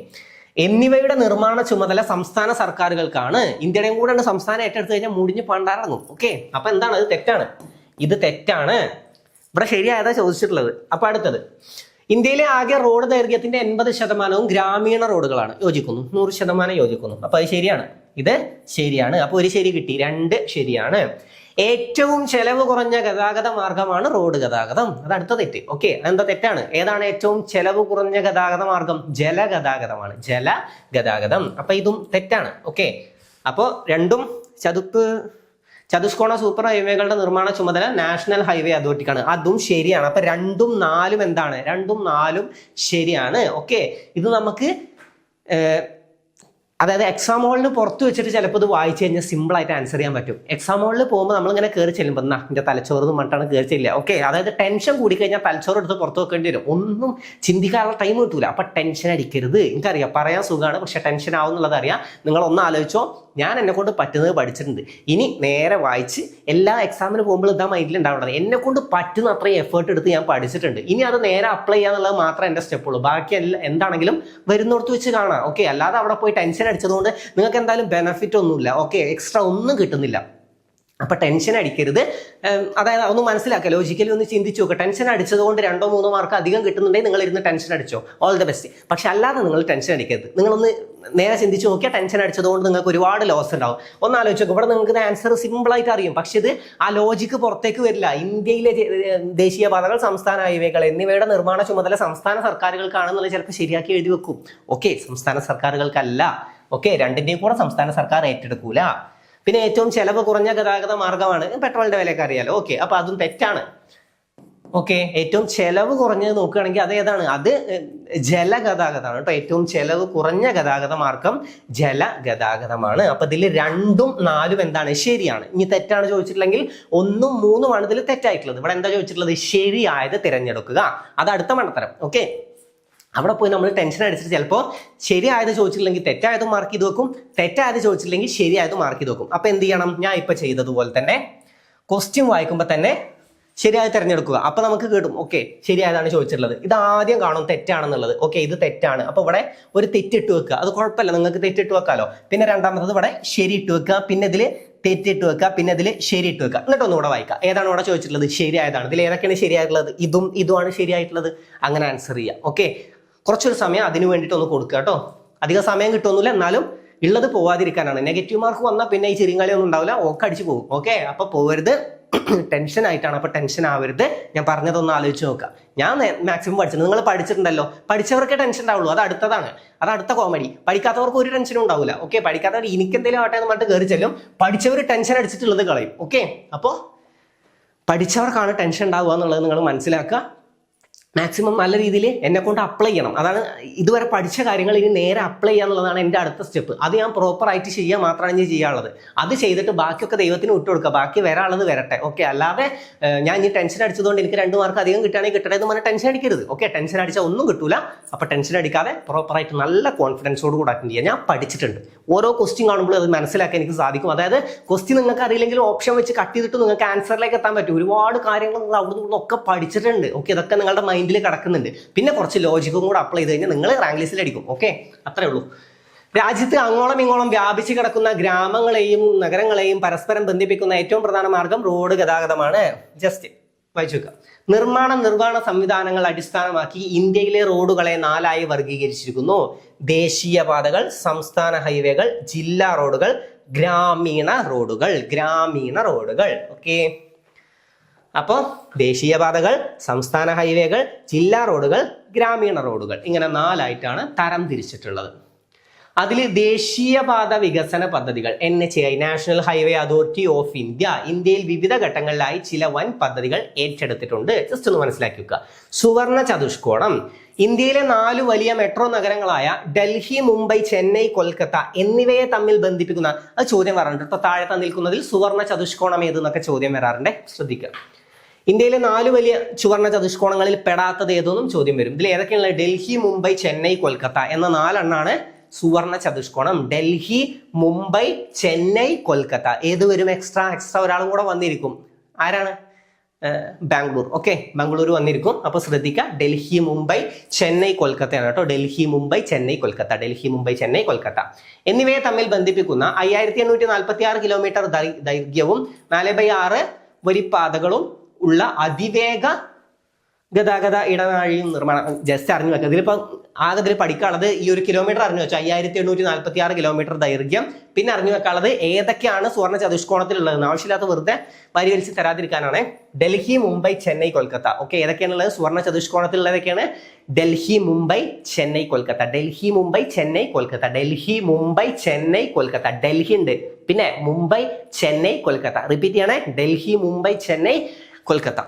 എന്നിവയുടെ നിർമ്മാണ ചുമതല സംസ്ഥാന സർക്കാരുകൾക്കാണ്. ഇന്ത്യയുടെയും കൂടെ സംസ്ഥാനം ഏറ്റെടുത്ത് കഴിഞ്ഞാൽ മുടിഞ്ഞ് പണ്ടാറങ്ങും. ഓക്കെ, അപ്പൊ എന്താണ്? അത് തെറ്റാണ്. ഇത് തെറ്റാണ്. ഇവിടെ ശരിയായതാ ചോദിച്ചിട്ടുള്ളത്. അപ്പൊ അടുത്തത്, ഇന്ത്യയിലെ ആകെ റോഡ് ദൈർഘ്യത്തിന്റെ 80% ഗ്രാമീണ റോഡുകളാണ്. യോജിക്കുന്നു, 100% യോജിക്കുന്നു. അപ്പൊ അത് ശരിയാണ്. ഇത് ശരിയാണ്. അപ്പൊ ഒരു ശരി കിട്ടി, 2 ശരിയാണ്. ഏറ്റവും ചെലവ് കുറഞ്ഞ ഗതാഗത മാർഗമാണ് റോഡ് ഗതാഗതം. അത് അടുത്ത തെറ്റ്. ഓക്കെ, അതെന്താ? തെറ്റാണ്. ഏതാണ് ഏറ്റവും ചെലവ് കുറഞ്ഞ ഗതാഗത മാർഗം? ജലഗതാഗതമാണ്, ജലഗതാഗതം. അപ്പൊ ഇതും തെറ്റാണ്. ഓക്കെ, അപ്പോ രണ്ടും ചതുഷ്കോണ സൂപ്പർ ഹൈവേകളുടെ നിർമ്മാണ ചുമതല നാഷണൽ ഹൈവേ അതോറിറ്റിക്കാണ്. അതും ശരിയാണ്. അപ്പൊ 2ഉം 4ഉം എന്താണ്? 2ഉം 4ഉം ശരിയാണ്. ഓക്കെ, ഇത് നമുക്ക് അതായത് എക്സാം ഹോളിന് പുറത്ത് വെച്ചിട്ട് ചിലപ്പോൾ ഇത് വായിച്ചു കഴിഞ്ഞാൽ സിമ്പിൾ ആയിട്ട് ആൻസർ ചെയ്യാൻ പറ്റും. എക്സാം ഹോളിൽ പോകുമ്പോൾ നമ്മളിങ്ങനെ കയറി ചെല്ലുമ്പോൾ എൻ്റെ തലച്ചോറ് മട്ടാണ് കയറി ചെല്ലുക. ഓക്കെ, അതായത് ടെൻഷൻ കൂടിക്കഴിഞ്ഞാൽ തലച്ചോറ് എടുത്ത് പുറത്ത് വെക്കേണ്ടി വരും. ഒന്നും ചിന്തിക്കാനുള്ള ടൈം കിട്ടൂല. അപ്പൊ ടെൻഷൻ അടിക്കരുത്. എനിക്കറിയാം പറയാൻ സുഖമാണ്, പക്ഷെ ടെൻഷൻ ആവുന്നുള്ളത് അറിയാം. നിങ്ങൾ ഒന്ന് ആലോചിച്ചോ. ഞാൻ എന്നെ കൊണ്ട് പറ്റുന്നത് പഠിച്ചിട്ടുണ്ട്. ഇനി നേരെ വായിച്ച് എല്ലാ എക്സാമിന് പോകുമ്പോൾ ഇതാ മൈൻഡിൽ ഉണ്ടാവേണ്ടത്. എന്നെ കൊണ്ട് പറ്റുന്ന അത്രയും എഫേർട്ട് എടുത്ത് ഞാൻ പഠിച്ചിട്ടുണ്ട്. ഇനി അത് നേരെ അപ്ലൈ ചെയ്യാന്നുള്ളത് മാത്രമേ എൻ്റെ സ്റ്റെപ്പുള്ളൂ. ബാക്കി എന്താണെങ്കിലും വരുന്നിടത്ത് വെച്ച് കാണാം. ഓക്കെ, അല്ലാതെ അവിടെ പോയി ടെൻഷൻ അടിച്ചതുകൊണ്ട് നിങ്ങൾക്ക് എന്തായാലും ബെനിഫിറ്റ് ഒന്നുമില്ല. ഓക്കെ, എക്സ്ട്രാ ഒന്നും കിട്ടുന്നില്ല. അപ്പൊ ടെൻഷൻ അടിക്കരുത്. അതായത് ഒന്ന് മനസ്സിലാക്കുക, ലോജിക്കലി ഒന്ന് ചിന്തിച്ചു നോക്കുക. ടെൻഷൻ അടിച്ചതുകൊണ്ട് 2-3 മാർക്ക് അധികം കിട്ടുന്നുണ്ടെങ്കിൽ നിങ്ങൾ ഇരുന്ന് ടെൻഷൻ അടിച്ചോ, ഓൾ ദ ബെസ്റ്റ്. പക്ഷെ അല്ലാതെ നിങ്ങൾ ടെൻഷൻ അടിക്കരുത്. നിങ്ങളൊന്ന് നേരെ ചിന്തിച്ചു നോക്കിയാൽ ടെൻഷൻ അടിച്ചതുകൊണ്ട് നിങ്ങൾക്ക് ഒരുപാട് ലോസ് ഉണ്ടാവും. ഒന്ന് ആലോചിച്ച് നോക്കുക. ഇവിടെ നിങ്ങൾക്ക് ആൻസർ സിമ്പിൾ ആയിട്ട് അറിയും, പക്ഷെ ഇത് ആ ലോജിക്ക് പുറത്തേക്ക് വരില്ല. ഇന്ത്യയിലെ ദേശീയപാതകൾ, സംസ്ഥാന ഹൈവേകൾ എന്നിവയുടെ നിർമ്മാണ ചുമതല സംസ്ഥാന സർക്കാരുകൾക്കാണെന്നുള്ളത് ചിലപ്പോൾ ശരിയാക്കി എഴുതി വെക്കും. ഓക്കെ, സംസ്ഥാന സർക്കാരുകൾക്കല്ല. ഓക്കെ, 2ന്റെയും കൂടെ സംസ്ഥാന സർക്കാർ ഏറ്റെടുക്കൂല. പിന്നെ ഏറ്റവും ചെലവ് കുറഞ്ഞ ഗതാഗത മാർഗമാണ് പെട്രോളിന്റെ വിലയൊക്കെ അറിയാലോ. ഓക്കെ, അപ്പൊ അതും തെറ്റാണ്. ഓക്കെ, ഏറ്റവും ചെലവ് കുറഞ്ഞത് നോക്കുകയാണെങ്കിൽ അത് ഏതാണ്? അത് ജലഗതാഗതമാണ് കേട്ടോ. ഏറ്റവും ചെലവ് കുറഞ്ഞ ഗതാഗത മാർഗം ജലഗതാഗതമാണ്. അപ്പൊ ഇതിൽ 2ഉം 4ഉം എന്താണ്? ശരിയാണ്. ഇനി തെറ്റാണ് ചോദിച്ചിട്ടുണ്ടെങ്കിൽ 1ഉം 3ഉം ഇതിൽ തെറ്റായിട്ടുള്ളത്. ഇവിടെ എന്താ ചോദിച്ചിട്ടുള്ളത്? ശരിയായത് തിരഞ്ഞെടുക്കുക. അത് അടുത്ത മണ്ടത്തരം. ഓക്കെ, അവിടെ പോയി നമ്മൾ ടെൻഷൻ അടിച്ചിട്ട് ചിലപ്പോൾ ശരിയായത് ചോദിച്ചില്ലെങ്കിൽ തെറ്റായത് മാർക്ക് ചെയ്ത് വെക്കും, തെറ്റായത് ചോദിച്ചില്ലെങ്കിൽ ശരിയായത് മാർക്ക് ചെയ്ത് വെക്കും. അപ്പൊ എന്ത് ചെയ്യണം? ഞാൻ ഇപ്പൊ ചെയ്തതുപോലെ തന്നെ ക്വസ്റ്റ്യൻ വായിക്കുമ്പോൾ തന്നെ ശരിയായി തിരഞ്ഞെടുക്കുക. അപ്പൊ നമുക്ക് കിട്ടും. ഓക്കെ, ശരിയായതാണ് ചോദിച്ചിട്ടുള്ളത്. ഇത് ആദ്യം കാണും തെറ്റാണെന്നുള്ളത്. ഓക്കെ, ഇത് തെറ്റാണ്. അപ്പൊ ഇവിടെ ഒരു തെറ്റിട്ട് വെക്കുക. അത് കുഴപ്പമില്ല, നിങ്ങൾക്ക് തെറ്റിട്ട് വെക്കാലോ. പിന്നെ രണ്ടാമത്തത് ഇവിടെ ശരി ഇട്ട് വെക്കുക. പിന്നെ ഇതിൽ തെറ്റിട്ട് വെക്കുക. പിന്നെ ഇതിൽ ശരി ഇട്ട് വെക്കുക. എന്നിട്ട് ഒന്നുകൂടെ വായിക്കുക. ഏതാണ് ഇവിടെ ചോദിച്ചിട്ടുള്ളത്? ശരിയായതാണ്. ഇതിൽ ഏതൊക്കെയാണ് ശരിയായിട്ടുള്ളത്? ഇതുമാണ് ശരിയായിട്ടുള്ളത്. അങ്ങനെ ആൻസർ ചെയ്യുക. ഓക്കെ, കുറച്ചൊരു സമയം അതിന് വേണ്ടിയിട്ട് ഒന്ന് കൊടുക്കുക കേട്ടോ. അധികം സമയം കിട്ടുമൊന്നുമില്ല, എന്നാലും ഉള്ളത് പോവാതിരിക്കാനാണ്. നെഗറ്റീവ് മാർക്ക് വന്നാൽ പിന്നെ ഈ ചെറിയ കളിയൊന്നും ഉണ്ടാവില്ല, ഓക്കെ അടിച്ചു പോകും. ഓക്കെ, അപ്പൊ പോവരുത്, ടെൻഷൻ ആയിട്ടാണ്. അപ്പൊ ടെൻഷൻ ആവരുത്. ഞാൻ പറഞ്ഞതൊന്ന് ആലോചിച്ച് നോക്കാം. ഞാൻ മാക്സിമം പഠിച്ചത്, നിങ്ങൾ പഠിച്ചിട്ടുണ്ടല്ലോ, പഠിച്ചവർക്ക് ടെൻഷൻ ഉണ്ടാവുള്ളൂ, അത് അടുത്തതാണ്, അത് അടുത്ത കോമഡി. പഠിക്കാത്തവർക്ക് ഒരു ടെൻഷനും ഉണ്ടാവില്ല. ഓക്കെ, പഠിക്കാത്തവർ എനിക്കെന്തെങ്കിലും ആവട്ടെ എന്ന് പറഞ്ഞിട്ട് കയറി ചെല്ലും, പഠിച്ചവർ ടെൻഷൻ അടിച്ചിട്ടുള്ളത് കളയും. ഓക്കെ, അപ്പോൾ പഠിച്ചവർക്കാണ് ടെൻഷൻ ഉണ്ടാവുക എന്നുള്ളത് നിങ്ങൾ മനസ്സിലാക്കുക. മാക്സിമം നല്ല രീതിയിൽ എന്നെ കൊണ്ട് അപ്ലൈ ചെയ്യണം. അതാണ് ഇതുവരെ പഠിച്ച കാര്യങ്ങൾ ഇനി നേരെ അപ്ലൈ ചെയ്യുക എന്നുള്ളതാണ് എൻ്റെ അടുത്ത സ്റ്റെപ്പ്. അത് ഞാൻ പ്രോപ്പറായിട്ട് ചെയ്യുക മാത്രമാണ് ഞാൻ ചെയ്യാനുള്ളത്. അത് ചെയ്തിട്ട് ബാക്കിയൊക്കെ ദൈവത്തിന് വിട്ടുകൊടുക്കുക, ബാക്കി വരാനുള്ളത് വരട്ടെ. ഓക്കെ, അല്ലാതെ ഞാൻ ഇനി ടെൻഷൻ അടിച്ചതുകൊണ്ട് എനിക്ക് 2 മാർക്ക് അധികം കിട്ടുകയാണെങ്കിൽ കിട്ടട്ടെ എന്ന് പറഞ്ഞാൽ ടെൻഷൻ അടിക്കരുത്. ഓക്കെ, ടെൻഷൻ അടിച്ചാൽ ഒന്നും കിട്ടൂല. അപ്പോൾ ടെൻഷൻ അടിക്കാതെ പ്രോപ്പറായിട്ട് നല്ല കോൺഫിഡൻസോട് കൂടെ അറ്റൻഡ് ചെയ്യുക. ഞാൻ പഠിച്ചിട്ടുണ്ട്, ഓരോ ക്വസ്റ്റ്യൻ കാണുമ്പോൾ അത് മനസ്സിലാക്കാൻ എനിക്ക് സാധിക്കും. അതായത് ക്വസ്റ്റ്യൻ നിങ്ങൾക്ക് അറിയില്ലെങ്കിലും ഓപ്ഷൻ വെച്ച് കട്ട് ചെയ്തിട്ട് നിങ്ങൾക്ക് ആൻസറിലേക്ക് എത്താൻ പറ്റും. ഒരുപാട് കാര്യങ്ങൾ നിങ്ങൾ അവിടെ നിന്നൊക്കെ പഠിച്ചിട്ടുണ്ട്. ഓക്കെ, ഇതൊക്കെ നിങ്ങളുടെ മൈൻഡിൽ കിടക്കുന്നുണ്ട്. പിന്നെ കുറച്ച് ലോജിക്കും കൂടെ അപ്ലൈ ചെയ്ത് കഴിഞ്ഞാൽ നിങ്ങൾ റാങ്ക് ലിസ്റ്റിൽ അടിക്കും. ഓക്കെ, അത്രേ ഉള്ളൂ. രാജ്യത്ത് അങ്ങോളം ഇങ്ങോളം വ്യാപിച്ചു കിടക്കുന്ന ഗ്രാമങ്ങളെയും നഗരങ്ങളെയും പരസ്പരം ബന്ധിപ്പിക്കുന്ന ഏറ്റവും പ്രധാന മാർഗം റോഡ് ഗതാഗതമാണ്. ജസ്റ്റ് വായിച്ചു വെക്കുക. നിർമ്മാണ സംവിധാനങ്ങൾ അടിസ്ഥാനമാക്കി ഇന്ത്യയിലെ റോഡുകളെ 4 വർഗീകരിച്ചിരിക്കുന്നു. ദേശീയപാതകൾ, സംസ്ഥാന ഹൈവേകൾ, ജില്ലാ റോഡുകൾ, ഗ്രാമീണ റോഡുകൾ. ഓക്കെ, അപ്പോൾ ദേശീയപാതകൾ, സംസ്ഥാന ഹൈവേകൾ, ജില്ലാ റോഡുകൾ, ഗ്രാമീണ റോഡുകൾ, ഇങ്ങനെ 4 തരം തിരിച്ചിട്ടുള്ളത്. അതിൽ ദേശീയപാത വികസന പദ്ധതികൾ NHAI, national highway authority of India, ഇന്ത്യയിൽ വിവിധ ഘട്ടങ്ങളിലായി ചില വൻ പദ്ധതികൾ ഏറ്റെടുത്തിട്ടുണ്ട്. ജസ്റ്റ് ഒന്ന് മനസ്സിലാക്കി വെക്കുക. സുവർണ ചതുഷ്കോണം, ഇന്ത്യയിലെ 4 വലിയ മെട്രോ നഗരങ്ങളായ ഡൽഹി, മുംബൈ, ചെന്നൈ, കൊൽക്കത്ത എന്നിവയെ തമ്മിൽ ബന്ധിപ്പിക്കുന്ന, അത് ചോദ്യം വരാറുണ്ട്. ഇപ്പൊ താഴെ തന്നിരിക്കുന്നതിൽ സുവർണ ചതുഷ്കോണം ഏതെന്നൊക്കെ ചോദ്യം വരാറുണ്ട്, ശ്രദ്ധിക്കുക. ഇന്ത്യയിലെ 4 വലിയ സുവർണ ചതുഷ്കോണങ്ങളിൽ പെടാത്തത് ഏതൊന്നും ചോദ്യം വരും. ഇതിൽ ഏതൊക്കെയുള്ള? ഡൽഹി, മുംബൈ, ചെന്നൈ, കൊൽക്കത്ത എന്ന 4 എണ്ണാണ് സുവർണ ചതുഷ്കോണം. ഡൽഹി, മുംബൈ, ചെന്നൈ, കൊൽക്കത്ത. ഏത് വരും? എക്സ്ട്രാ ഒരാളും കൂടെ വന്നിരിക്കും. ആരാണ്? ബാംഗ്ലൂർ. ഓക്കെ, ബാംഗ്ലൂർ വന്നിരിക്കും. അപ്പൊ ശ്രദ്ധിക്കുക, ഡൽഹി, മുംബൈ, ചെന്നൈ, കൊൽക്കത്തയാണ് കേട്ടോ. ഡൽഹി, മുംബൈ, ചെന്നൈ, കൊൽക്കത്ത എന്നിവയെ തമ്മിൽ ബന്ധിപ്പിക്കുന്ന 5846 കിലോമീറ്റർ ദൈർഘ്യവും 4/6 വരിപ്പാതകളും ഉള്ള അതിവേഗ ഗതാഗത ഇടനാഴിയും നിർമ്മാണം. ജസ്റ്റ് അറിഞ്ഞു വെക്കുക. ഇതിലിപ്പോ ആകെ ഇതിൽ പഠിക്കാനുള്ളത് ഈ 1 കിലോമീറ്റർ അറിഞ്ഞു വെച്ചാൽ 5846 കിലോമീറ്റർ ദൈർഘ്യം. പിന്നെ അറിഞ്ഞു വെക്കാനുള്ളത് ഏതൊക്കെയാണ് സുവർണ ചതുഷ്കോണത്തിലുള്ളത്. ആവശ്യമില്ലാത്ത വെറുതെ പരിഹരിച്ച് തരാതിരിക്കാനാണ്. ഡൽഹി, മുംബൈ, ചെന്നൈ, കൊൽക്കത്ത. ഓക്കെ, ഏതൊക്കെയാണുള്ളത്? സുവർണ ചതുഷ്കോണത്തിലുള്ളതൊക്കെയാണ് ഡൽഹി, മുംബൈ, ചെന്നൈ, കൊൽക്കത്ത. ഡൽഹി, മുംബൈ, ചെന്നൈ, കൊൽക്കത്ത. ഡൽഹി, മുംബൈ, ചെന്നൈ, കൊൽക്കത്ത. ഡൽഹി ഉണ്ട്, പിന്നെ മുംബൈ, ചെന്നൈ, കൊൽക്കത്ത. റിപ്പീറ്റ് ചെയ്യണേ, ഡൽഹി, മുംബൈ, ചെന്നൈ, കൊൽക്കത്ത.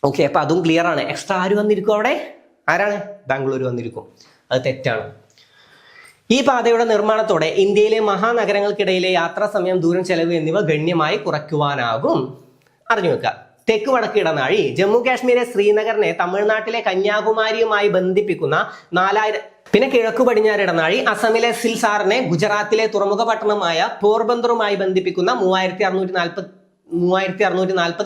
ഓക്കെ, അപ്പൊ അതും ക്ലിയർ ആണ്. എക്സ്ട്രാ ആര് വന്നിരിക്കും അവിടെ? ആരാണ്? ബാംഗ്ലൂർ വന്നിരിക്കും. അത് തെറ്റാണ്. ഈ പാതയുടെ നിർമ്മാണത്തോടെ ഇന്ത്യയിലെ മഹാനഗരങ്ങൾക്കിടയിലെ യാത്രാ സമയം, ദൂരം, ചെലവ് എന്നിവ ഗണ്യമായി കുറയ്ക്കുവാനാകും. അറിഞ്ഞു വെക്കുക. തെക്ക് വടക്ക് ഇടനാഴി, ജമ്മു കാശ്മീരെ ശ്രീനഗറിനെ തമിഴ്നാട്ടിലെ കന്യാകുമാരിയുമായി ബന്ധിപ്പിക്കുന്ന 4000. പിന്നെ കിഴക്കു പടിഞ്ഞാറ് ഇടനാഴി, അസമിലെ സിൽസാറിനെ ഗുജറാത്തിലെ തുറമുഖ പട്ടണമായ പോർബന്ദറുമായി ബന്ധിപ്പിക്കുന്ന 3640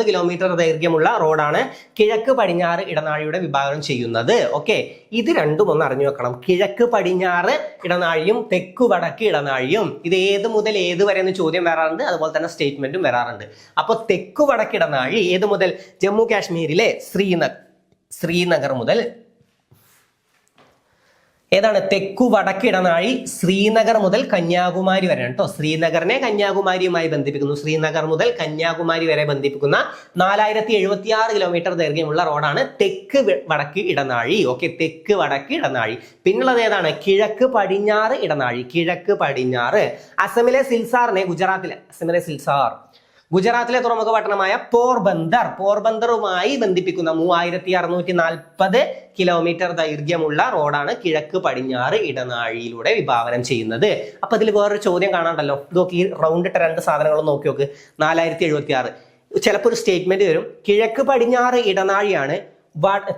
കിലോമീറ്റർ ദൈർഘ്യമുള്ള റോഡാണ് കിഴക്ക് പടിഞ്ഞാറ് ഇടനാഴിയുടെ വിഭാഗം ചെയ്യുന്നത്. ഓക്കെ, ഇത് രണ്ടും ഒന്ന് അറിഞ്ഞു വെക്കണം. കിഴക്ക് പടിഞ്ഞാറ് ഇടനാഴിയും തെക്കു വടക്ക് ഇടനാഴിയും. ഇത് ഏത് മുതൽ ഏത് വരെ എന്ന് ചോദ്യം വരാറുണ്ട്, അതുപോലെ തന്നെ സ്റ്റേറ്റ്മെന്റും വരാറുണ്ട്. അപ്പൊ തെക്കു വടക്ക് ഇടനാഴി ഏത് മുതൽ? ജമ്മു കാശ്മീരിലെ ശ്രീനഗർ മുതൽ. ഏതാണ്? തെക്കു വടക്ക് ഇടനാഴി ശ്രീനഗർ മുതൽ കന്യാകുമാരി വരെയാണ് കേട്ടോ. ശ്രീനഗറിനെ കന്യാകുമാരിയുമായി ബന്ധിപ്പിക്കുന്നു. ശ്രീനഗർ മുതൽ കന്യാകുമാരി വരെ ബന്ധിപ്പിക്കുന്ന 4076 കിലോമീറ്റർ ദൈർഘ്യമുള്ള റോഡാണ് തെക്ക് വടക്ക് ഇടനാഴി. ഓക്കെ, തെക്ക് വടക്ക് ഇടനാഴി. പിന്നുള്ളത് ഏതാണ്? കിഴക്ക് പടിഞ്ഞാറ് ഇടനാഴി. കിഴക്ക് പടിഞ്ഞാറ്. അസമിലെ സിൽസാറിനെ ഗുജറാത്തിലെ തുറമുഖ പട്ടണമായ പോർബന്ദറുമായി ബന്ധിപ്പിക്കുന്ന 3640 കിലോമീറ്റർ ദൈർഘ്യമുള്ള റോഡാണ് കിഴക്ക് പടിഞ്ഞാറ് ഇടനാഴിയിലൂടെ വിഭാവനം ചെയ്യുന്നത്. അപ്പൊ അതിൽ വേറൊരു ചോദ്യം കാണാണ്ടല്ലോ. നോക്കി, ഈ റൗണ്ട് ഇട്ട 2 സാധനങ്ങളും നോക്കി നോക്ക്. 4076. ചിലപ്പോൾ ഒരു സ്റ്റേറ്റ്മെന്റ് വരും, കിഴക്ക് പടിഞ്ഞാറ് ഇടനാഴിയാണ്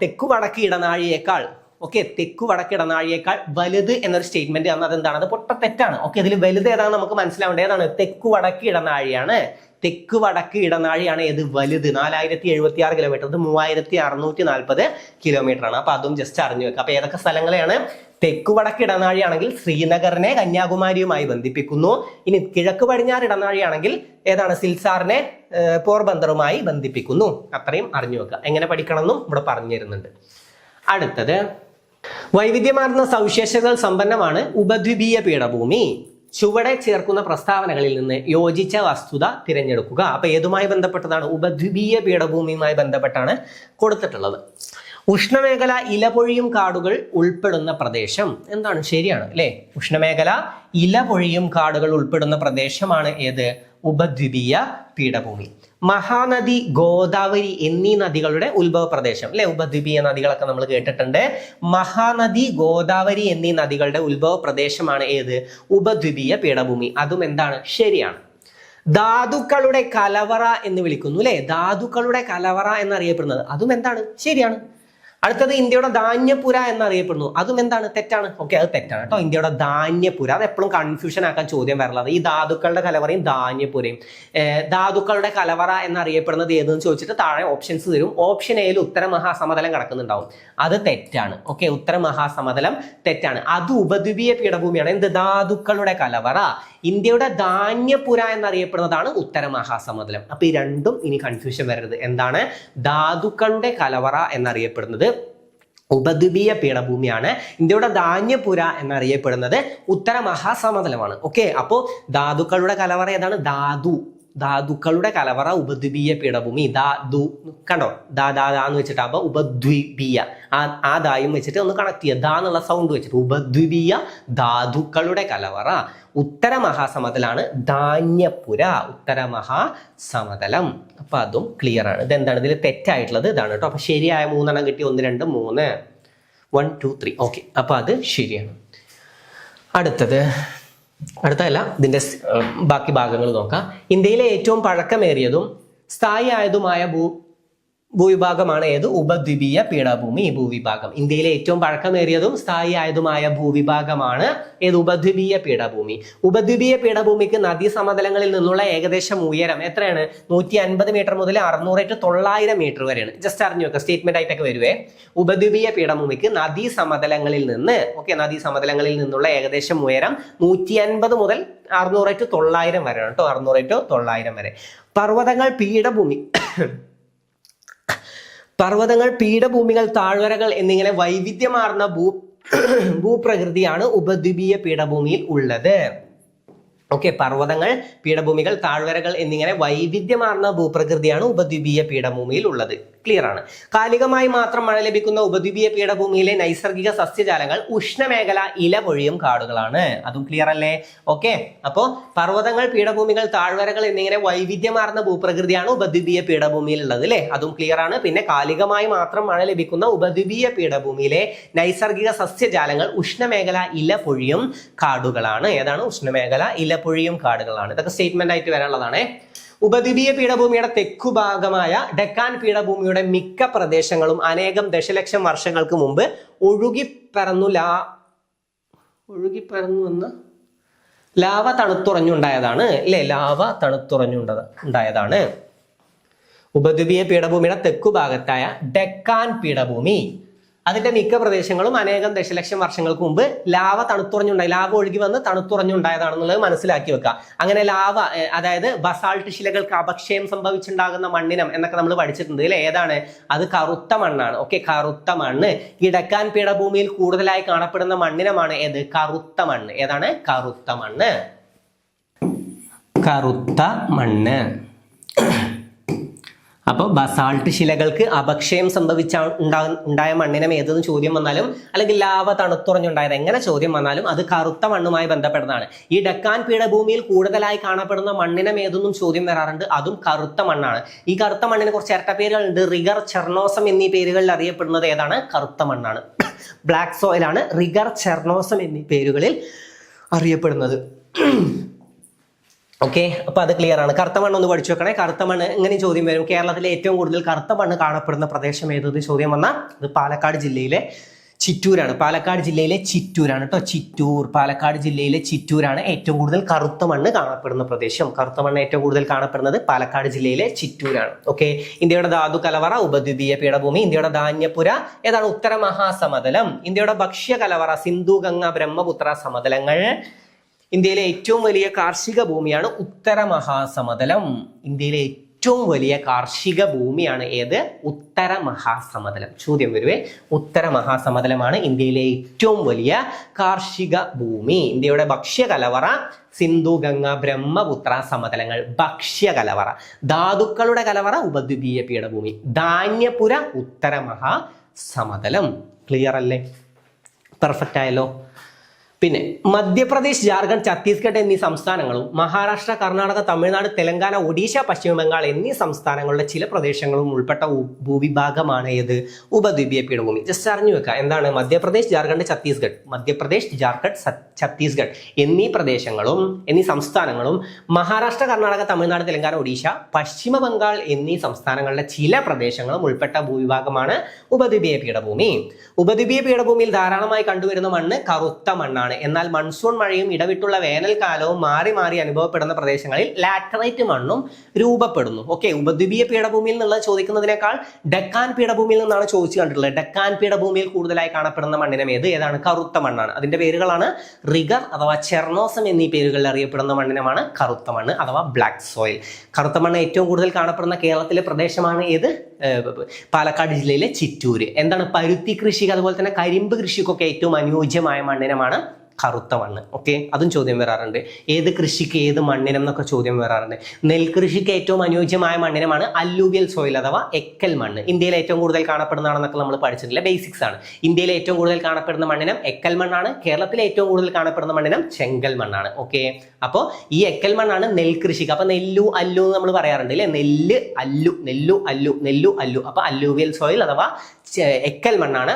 തെക്കു വടക്ക് ഇടനാഴിയേക്കാൾ. ഓക്കെ, തെക്കു വടക്ക് ഇടനാഴിയേക്കാൾ വലുത് എന്നൊരു സ്റ്റേറ്റ്മെന്റ് ആണ്. അതെന്താണ്? അത് പൊട്ട തെറ്റാണ്. ഓക്കെ, ഇതിൽ വലുത് ഏതാണ് നമുക്ക് മനസ്സിലാവേണ്ടത്. ഏതാണ്? തെക്കു വടക്ക് ഇടനാഴിയാണ്. തെക്ക് വടക്ക് ഇടനാഴിയാണ് ഏത്? വലുത്. 4076 കിലോമീറ്റർ. ഇത് 3640 കിലോമീറ്റർ ആണ്. അപ്പൊ അതും ജസ്റ്റ് അറിഞ്ഞു വെക്കുക. അപ്പൊ ഏതൊക്കെ സ്ഥലങ്ങളെയാണ്? തെക്കു വടക്ക് ഇടനാഴിയാണെങ്കിൽ ശ്രീനഗറിനെ കന്യാകുമാരിയുമായി ബന്ധിപ്പിക്കുന്നു. ഇനി കിഴക്ക് പടിഞ്ഞാറ് ഇടനാഴിയാണെങ്കിൽ ഏതാണ്? സിൽസാറിനെ പോർബന്ദറുമായി ബന്ധിപ്പിക്കുന്നു. അത്രയും അറിഞ്ഞു വെക്കുക. എങ്ങനെ പഠിക്കണം എന്നും ഇവിടെ പറഞ്ഞു തരുന്നുണ്ട്. അടുത്തത്, വൈവിധ്യമാർന്ന സവിശേഷതകൾ സമ്പന്നമാണ് ഉപദ്വീപീയ പീഠഭൂമി. ചുവടെ ചേർക്കുന്ന പ്രസ്താവനകളിൽ നിന്ന് യോജിച്ച വസ്തുത തിരഞ്ഞെടുക്കുക. അപ്പൊ ഏതുമായി ബന്ധപ്പെട്ടതാണ്? ഉപദ്വീപീയ പീഠഭൂമിയുമായി ബന്ധപ്പെട്ടാണ് കൊടുത്തിട്ടുള്ളത്. ഉഷ്ണമേഖല ഇലപൊഴിയും കാടുകൾ ഉൾപ്പെടുന്ന പ്രദേശം എന്താണ്? ശരിയാണ് അല്ലെ? ഉഷ്ണമേഖല ഇലപൊഴിയും കാടുകൾ ഉൾപ്പെടുന്ന പ്രദേശമാണ് ഏത്? ഉപദ്വീപീയ പീഠഭൂമി. മഹാനദി, ഗോദാവരി എന്നീ നദികളുടെ ഉത്ഭവ പ്രദേശം അല്ലെ? ഉപദ്വീപീയ നദികളൊക്കെ നമ്മൾ കേട്ടിട്ടുണ്ട്. മഹാനദി, ഗോദാവരി എന്നീ നദികളുടെ ഉത്ഭവ പ്രദേശമാണ് ഏത്? ഉപദ്വീപീയ പീഠഭൂമി. അതും എന്താണ്? ശരിയാണ്. ധാതുക്കളുടെ കലവറ എന്ന് വിളിക്കുന്നു അല്ലെ? ധാതുക്കളുടെ കലവറ എന്നറിയപ്പെടുന്നത് അതും എന്താണ്? ശരിയാണ്. അടുത്തത് ഇന്ത്യയുടെ ധാന്യപുര എന്നറിയപ്പെടുന്നു. അതും എന്താണ്? തെറ്റാണ്. ഓക്കെ, അത് തെറ്റാണ് കേട്ടോ. ഇന്ത്യയുടെ ധാന്യപുര, അത് എപ്പോഴും കൺഫ്യൂഷൻ ആക്കാൻ ചോദ്യം വരലാണ്. ഈ ധാതുക്കളുടെ കലവറയും ധാന്യപുരയും. ധാതുക്കളുടെ കലവറ എന്നറിയപ്പെടുന്നത് ഏതെന്ന് ചോദിച്ചിട്ട് താഴെ ഓപ്ഷൻസ് തരും. ഓപ്ഷൻ എയിൽ ഉത്തര മഹാസമതലം കിടക്കുന്നുണ്ടാവും. അത് തെറ്റാണ്. ഓക്കെ, ഉത്തര മഹാസമതലം തെറ്റാണ്. അത് ഉപദ്വീപീയ പീഠഭൂമിയാണ്. എന്ത്? ധാതുക്കളുടെ കലവറ. ഇന്ത്യയുടെ ധാന്യപുര എന്നറിയപ്പെടുന്നതാണ് ഉത്തര മഹാസമതലം. അപ്പൊ ഈ രണ്ടും ഇനി കൺഫ്യൂഷൻ വരരുത്. എന്താണ്? ധാതുക്കളുടെ കലവറ എന്നറിയപ്പെടുന്നത് ഉപദ്വീപീയ പീഠഭൂമിയാണ്. ഇന്ത്യയുടെ ധാന്യപുര എന്നറിയപ്പെടുന്നത് ഉത്തര മഹാസമതലമാണ്. ഓക്കെ, അപ്പോ ധാതുക്കളുടെ കലവറ ഏതാണ്? ധാതുക്കളുടെ കലവറ ഉപദ്വീപീയ പീഠഭൂമി. കണ്ടോ? എന്ന് വെച്ചിട്ടാകുമ്പോ ഉപദ്വീപീയ, ആ ദായും വെച്ചിട്ട് ഒന്ന് കണക്ട് ചെയ്യുക. ദാ എന്നുള്ള സൗണ്ട് വെച്ചിട്ട് ഉപദ്വീപീയ ധാതുക്കളുടെ കലവറ. ഉത്തര മഹാസമതലാണ് ധാന്യപുര, ഉത്തര മഹാസമതലം. അപ്പൊ അതും ക്ലിയർ ആണ്. ഇതെന്താണ്? ഇതിൽ തെറ്റായിട്ടുള്ളത് ഇതാണ് കേട്ടോ. അപ്പൊ ശരിയായ 3 കിട്ടി. 1 2 3 1 2 3. ഓക്കെ, അപ്പൊ അത് ശരിയാണ്. അടുത്തല്ല, ഇതിന്റെ ബാക്കി ഭാഗങ്ങൾ നോക്കാം. ഇന്ത്യയിലെ ഏറ്റവും പഴക്കമേറിയതും സ്ഥായി ആയതുമായ ഭൂവിഭാഗമാണ് ഏത്? ഉപദ്വീപീയ പീഠഭൂമി ഭൂവിഭാഗം. ഇന്ത്യയിലെ ഏറ്റവും പഴക്കമേറിയതും സ്ഥായി ആയതുമായ ഭൂവിഭാഗമാണ് ഏത്? ഉപദ്വീപീയ പീഠഭൂമി. ഉപദ്വീപീയ പീഠഭൂമിക്ക് നദീ സമതലങ്ങളിൽ നിന്നുള്ള ഏകദേശം ഉയരം എത്രയാണ്? 150 മീറ്റർ മുതൽ 600 to 900 മീറ്റർ വരെയാണ്. ജസ്റ്റ് അറിഞ്ഞു വെക്കുക, സ്റ്റേറ്റ്മെന്റ് ആയിട്ടൊക്കെ വരുവേ. ഉപദ്വീപീയ പീഠഭൂമിക്ക് നദീ സമതലങ്ങളിൽ നിന്നുള്ള ഏകദേശം ഉയരം 150 മുതൽ 600 to 900 വരെയാണ് കേട്ടോ. 600 to 900 വരെ. പർവ്വതങ്ങൾ, പീഠഭൂമികൾ, താഴ്വരകൾ എന്നിങ്ങനെ വൈവിധ്യമാർന്ന ഭൂപ്രകൃതിയാണ് ഉപദ്വീപീയ പീഠഭൂമിയിൽ ഉള്ളത്. ഓക്കെ, പർവ്വതങ്ങൾ, പീഠഭൂമികൾ, താഴ്വരകൾ എന്നിങ്ങനെ വൈവിധ്യമാർന്ന ഭൂപ്രകൃതിയാണ് ഉപദ്വീപീയ പീഠഭൂമിയിൽ ഉള്ളത്. ക്ലിയർ ആണ്. കാലികമായി മാത്രം മഴ ലഭിക്കുന്ന ഉപദ്വീപീയ പീഠഭൂമിയിലെ നൈസർഗിക സസ്യജാലങ്ങൾ ഉഷ്ണമേഖല ഇലപൊഴിയും കാടുകളാണ്. അതും ക്ലിയർ അല്ലേ? ഓക്കെ, അപ്പോ പർവ്വതങ്ങൾ, പീഠഭൂമികൾ, താഴ്വരകൾ എന്നിങ്ങനെ വൈവിധ്യമാർന്ന ഭൂപ്രകൃതിയാണ് ഉപദ്വീപീയ പീഠഭൂമിയിൽ ഉള്ളത് അല്ലെ? അതും ക്ലിയർ ആണ്. പിന്നെ കാലികമായി മാത്രം മഴ ലഭിക്കുന്ന ഉപദ്വീപീയ പീഠഭൂമിയിലെ നൈസർഗിക സസ്യജാലങ്ങൾ ഉഷ്ണമേഖല ഇലപൊഴിയും കാടുകളാണ്. ഏതാണ്? ഉഷ്ണമേഖല ഇലപൊഴിയും കാടുകളാണ്. ഇതൊക്കെ സ്റ്റേറ്റ്മെന്റ് ആയിട്ട് വരാനുള്ളതാണ്. ഉപദ്വീപീയ പീഠഭൂമിയുടെ തെക്കുഭാഗമായ ഡെക്കാൻ പീഠഭൂമിയുടെ മിക്ക പ്രദേശങ്ങളും അനേകം ദശലക്ഷം വർഷങ്ങൾക്ക് മുമ്പ് ഒഴുകിപ്പറന്നു വന്ന ലാവ തണുത്തുറഞ്ഞുണ്ടായതാണ് അല്ലെ? ലാവ തണുത്തുറഞ്ഞുണ്ടായതാണ്. ഉപദ്വീപീയ പീഠഭൂമിയുടെ തെക്കുഭാഗത്തായ ഡെക്കാൻ പീഠഭൂമി, അതിന്റെ മിക്ക പ്രദേശങ്ങളും അനേകം ദശലക്ഷം വർഷങ്ങൾക്ക് മുമ്പ് ലാവ ഒഴുകി വന്ന് തണുത്തുറഞ്ഞുണ്ടായതാണെന്നുള്ളത് മനസ്സിലാക്കി വെക്കുക. അങ്ങനെ ലാവ, അതായത് ബസാൾട്ട് ശിലകൾക്ക് അപക്ഷയം സംഭവിച്ചുണ്ടാകുന്ന മണ്ണിനം എന്നൊക്കെ നമ്മൾ പഠിച്ചിട്ടുണ്ട് അല്ലെ? ഏതാണ്? അത് കറുത്ത മണ്ണാണ്. ഓക്കെ, കറുത്ത മണ്ണ്. ഈ ഡെക്കാൻ പീഠഭൂമിയിൽ കൂടുതലായി കാണപ്പെടുന്ന മണ്ണിനമാണ് ഏത്? കറുത്ത മണ്ണ്. ഏതാണ്? കറുത്ത മണ്ണ്. അപ്പോൾ ബസാൾട്ട് ശിലകൾക്ക് അപക്ഷയം ഉണ്ടായ മണ്ണിനം ഏതെന്ന് ചോദ്യം വന്നാലും, അല്ലെങ്കിൽ ലാവ തണുത്തുറഞ്ഞുണ്ടായത് എങ്ങനെ ചോദ്യം വന്നാലും അത് കറുത്ത മണ്ണുമായി ബന്ധപ്പെട്ടതാണ്. ഈ ഡെക്കാൻ പീഠഭൂമിയിൽ കൂടുതലായി കാണപ്പെടുന്ന മണ്ണിനം ഏതെന്നും ചോദ്യം വരാറുണ്ട്. അതും കറുത്ത മണ്ണാണ്. ഈ കറുത്ത മണ്ണിന് കുറച്ച് ഇരട്ടപ്പേരുകളുണ്ട്. റിഗർ, ചെർണോസം എന്നീ പേരുകളിൽ അറിയപ്പെടുന്നത് ഏതാണ്? കറുത്ത മണ്ണാണ്. ബ്ലാക്ക് സോയിൽ ആണ് റിഗർ, ചെർണോസം എന്നീ പേരുകളിൽ അറിയപ്പെടുന്നത്. ഓക്കെ, അപ്പൊ അത് ക്ലിയർ ആണ്. കറുത്ത മണ്ണ് ഒന്ന് പഠിച്ചു വെക്കണേ. കറുത്ത മണ്ണ് എങ്ങനെ ചോദ്യം വരും? കേരളത്തിലെ ഏറ്റവും കൂടുതൽ കറുത്ത മണ്ണ് കാണപ്പെടുന്ന പ്രദേശം ഏത് ചോദ്യം വന്നാൽ അത് പാലക്കാട് ജില്ലയിലെ ചിറ്റൂരാണ്. പാലക്കാട് ജില്ലയിലെ ചിറ്റൂരാണ് കേട്ടോ. പാലക്കാട് ജില്ലയിലെ ചിറ്റൂരാണ് ഏറ്റവും കൂടുതൽ കറുത്ത മണ്ണ് കാണപ്പെടുന്ന പ്രദേശം. കറുത്ത മണ്ണ് ഏറ്റവും കൂടുതൽ കാണപ്പെടുന്നത് പാലക്കാട് ജില്ലയിലെ ചിറ്റൂരാണ്. ഓക്കെ, ഇന്ത്യയുടെ ധാതു കലവറ ഉപദ്വീപീയ പീഠഭൂമി. ഇന്ത്യയുടെ ധാന്യപുര ഏതാണ്? ഉത്തര മഹാസമതലം. ഇന്ത്യയുടെ ഭക്ഷ്യ കലവറ സിന്ധു, ഗംഗ, ബ്രഹ്മപുത്ര സമതലങ്ങൾ. ഇന്ത്യയിലെ ഏറ്റവും വലിയ കാർഷിക ഭൂമിയാണ് ഉത്തര മഹാസമതലം. ഇന്ത്യയിലെ ഏറ്റവും വലിയ കാർഷിക ഭൂമിയാണ് ഏത്? ഉത്തര മഹാസമതലം. ചോദ്യം വരുവേ, ഉത്തര മഹാസമതലമാണ് ഇന്ത്യയിലെ ഏറ്റവും വലിയ കാർഷിക ഭൂമി. ഇന്ത്യയുടെ ഭക്ഷ്യ കലവറ സിന്ധു, ഗംഗ, ബ്രഹ്മപുത്ര സമതലങ്ങൾ. ഭക്ഷ്യ കലവറ, ധാതുക്കളുടെ കലവറ ഉപദ്വീപീയ പീഠഭൂമി. ധാന്യപുര ഉത്തര മഹാസമതലം. ക്ലിയർ അല്ലേ? പെർഫെക്റ്റ് ആയല്ലോ. പിന്നെ മധ്യപ്രദേശ്, ജാർഖണ്ഡ്, ഛത്തീസ്ഗഡ് എന്നീ സംസ്ഥാനങ്ങളും മഹാരാഷ്ട്ര, കർണാടക, തമിഴ്നാട്, തെലങ്കാന, ഒഡീഷ, പശ്ചിമ ബംഗാൾ എന്നീ സംസ്ഥാനങ്ങളുടെ ചില പ്രദേശങ്ങളും ഉൾപ്പെട്ട ഭൂവിഭാഗമാണ് ഏത്? ഉപദ്വീപീയ പീഠഭൂമി. ജസ്റ്റ് അറിഞ്ഞു വെക്കുക എന്താണ് മധ്യപ്രദേശ്, ജാർഖണ്ഡ്, ഛത്തീസ്ഗഡ്. മധ്യപ്രദേശ്, ജാർഖണ്ഡ്, ഛത്തീസ്ഗഡ് എന്നീ പ്രദേശങ്ങളും എന്നീ സംസ്ഥാനങ്ങളും മഹാരാഷ്ട്ര, കർണാടക, തമിഴ്നാട്, തെലങ്കാന, ഒഡീഷ, പശ്ചിമ ബംഗാൾ എന്നീ സംസ്ഥാനങ്ങളുടെ ചില പ്രദേശങ്ങളും ഉൾപ്പെട്ട ഭൂവിഭാഗമാണ് ഉപദ്വീപീയ പീഠഭൂമി. ഉപദ്വീപീയ പീഠഭൂമിയിൽ ധാരാളമായി കണ്ടുവരുന്ന മണ്ണ് കറുത്ത മണ്ണാണ്. എന്നാൽ മൺസൂൺ മഴയും ഇടവിട്ടുള്ള വേനൽക്കാലവും മാറി മാറി അനുഭവപ്പെടുന്ന പ്രദേശങ്ങളിൽ ലാറ്ററൈറ്റ് മണ്ണും രൂപപ്പെടുന്നു. ഓക്കെ, ഉപദ്വീപീയ പീഠഭൂമിയിൽ നിന്നുള്ളത് ചോദിക്കുന്നതിനേക്കാൾ ഡെക്കാൻ പീഠഭൂമിയിൽ നിന്നാണ് ചോദിച്ചു കണ്ടിട്ടുള്ളത്. ഡെക്കാൻ പീഠഭൂമിയിൽ കൂടുതലായി കാണപ്പെടുന്ന മണ്ണിനം ഏതാണ്? കറുത്ത മണ്ണാണ്. അതിന്റെ പേരുകളാണ് റിഗർ അഥവാ ചെർണോസം എന്നീ പേരുകളിൽ അറിയപ്പെടുന്ന മണ്ണിനമാണ് കറുത്ത മണ്ണ് അഥവാ ബ്ലാക്ക് സോയിൽ. കറുത്ത മണ്ണ് ഏറ്റവും കൂടുതൽ കാണപ്പെടുന്ന കേരളത്തിലെ പ്രദേശമാണ് ഏത്? പാലക്കാട് ജില്ലയിലെ ചിറ്റൂര്. എന്താണ്? പരുത്തി കൃഷിക്ക് അതുപോലെ തന്നെ കരിമ്പ് കൃഷിക്കൊക്കെ ഏറ്റവും അനുയോജ്യമായ മണ്ണിനമാണ് കറുത്ത മണ്ണ്. ഓക്കെ, അതും ചോദ്യം വരാറുണ്ട്. ഏത് കൃഷിക്ക് ഏത് മണ്ണിനം എന്നൊക്കെ ചോദ്യം വരാറുണ്ട്. നെൽകൃഷിക്ക് ഏറ്റവും അനുയോജ്യമായ മണ്ണിനമാണ് അല്ലൂവിയൽ സോയിൽ അഥവാ എക്കൽ മണ്ണ്. ഇന്ത്യയിൽ ഏറ്റവും കൂടുതൽ കാണപ്പെടുന്നതാണെന്നൊക്കെ നമ്മൾ പഠിച്ചിട്ടില്ല, ബേസിക്സ് ആണ്. ഇന്ത്യയിൽ ഏറ്റവും കൂടുതൽ കാണപ്പെടുന്ന മണ്ണിനം എക്കൽ മണ്ണാണ്. കേരളത്തിലെ ഏറ്റവും കൂടുതൽ കാണപ്പെടുന്ന മണ്ണിനം ചെങ്കൽ മണ്ണാണ്. ഓക്കെ, അപ്പോൾ ഈ എക്കൽ മണ്ണാണ് നെൽകൃഷിക്ക്. അപ്പൊ നെല്ലു അല്ലു എന്ന് നമ്മൾ പറയാറുണ്ട് അല്ലെ? നെല്ല് അല്ലു, നെല്ലു അല്ലു, നെല്ലു അല്ലു. അപ്പൊ അല്ലൂവിയൽ സോയിൽ അഥവാ എക്കൽ മണ്ണാണ്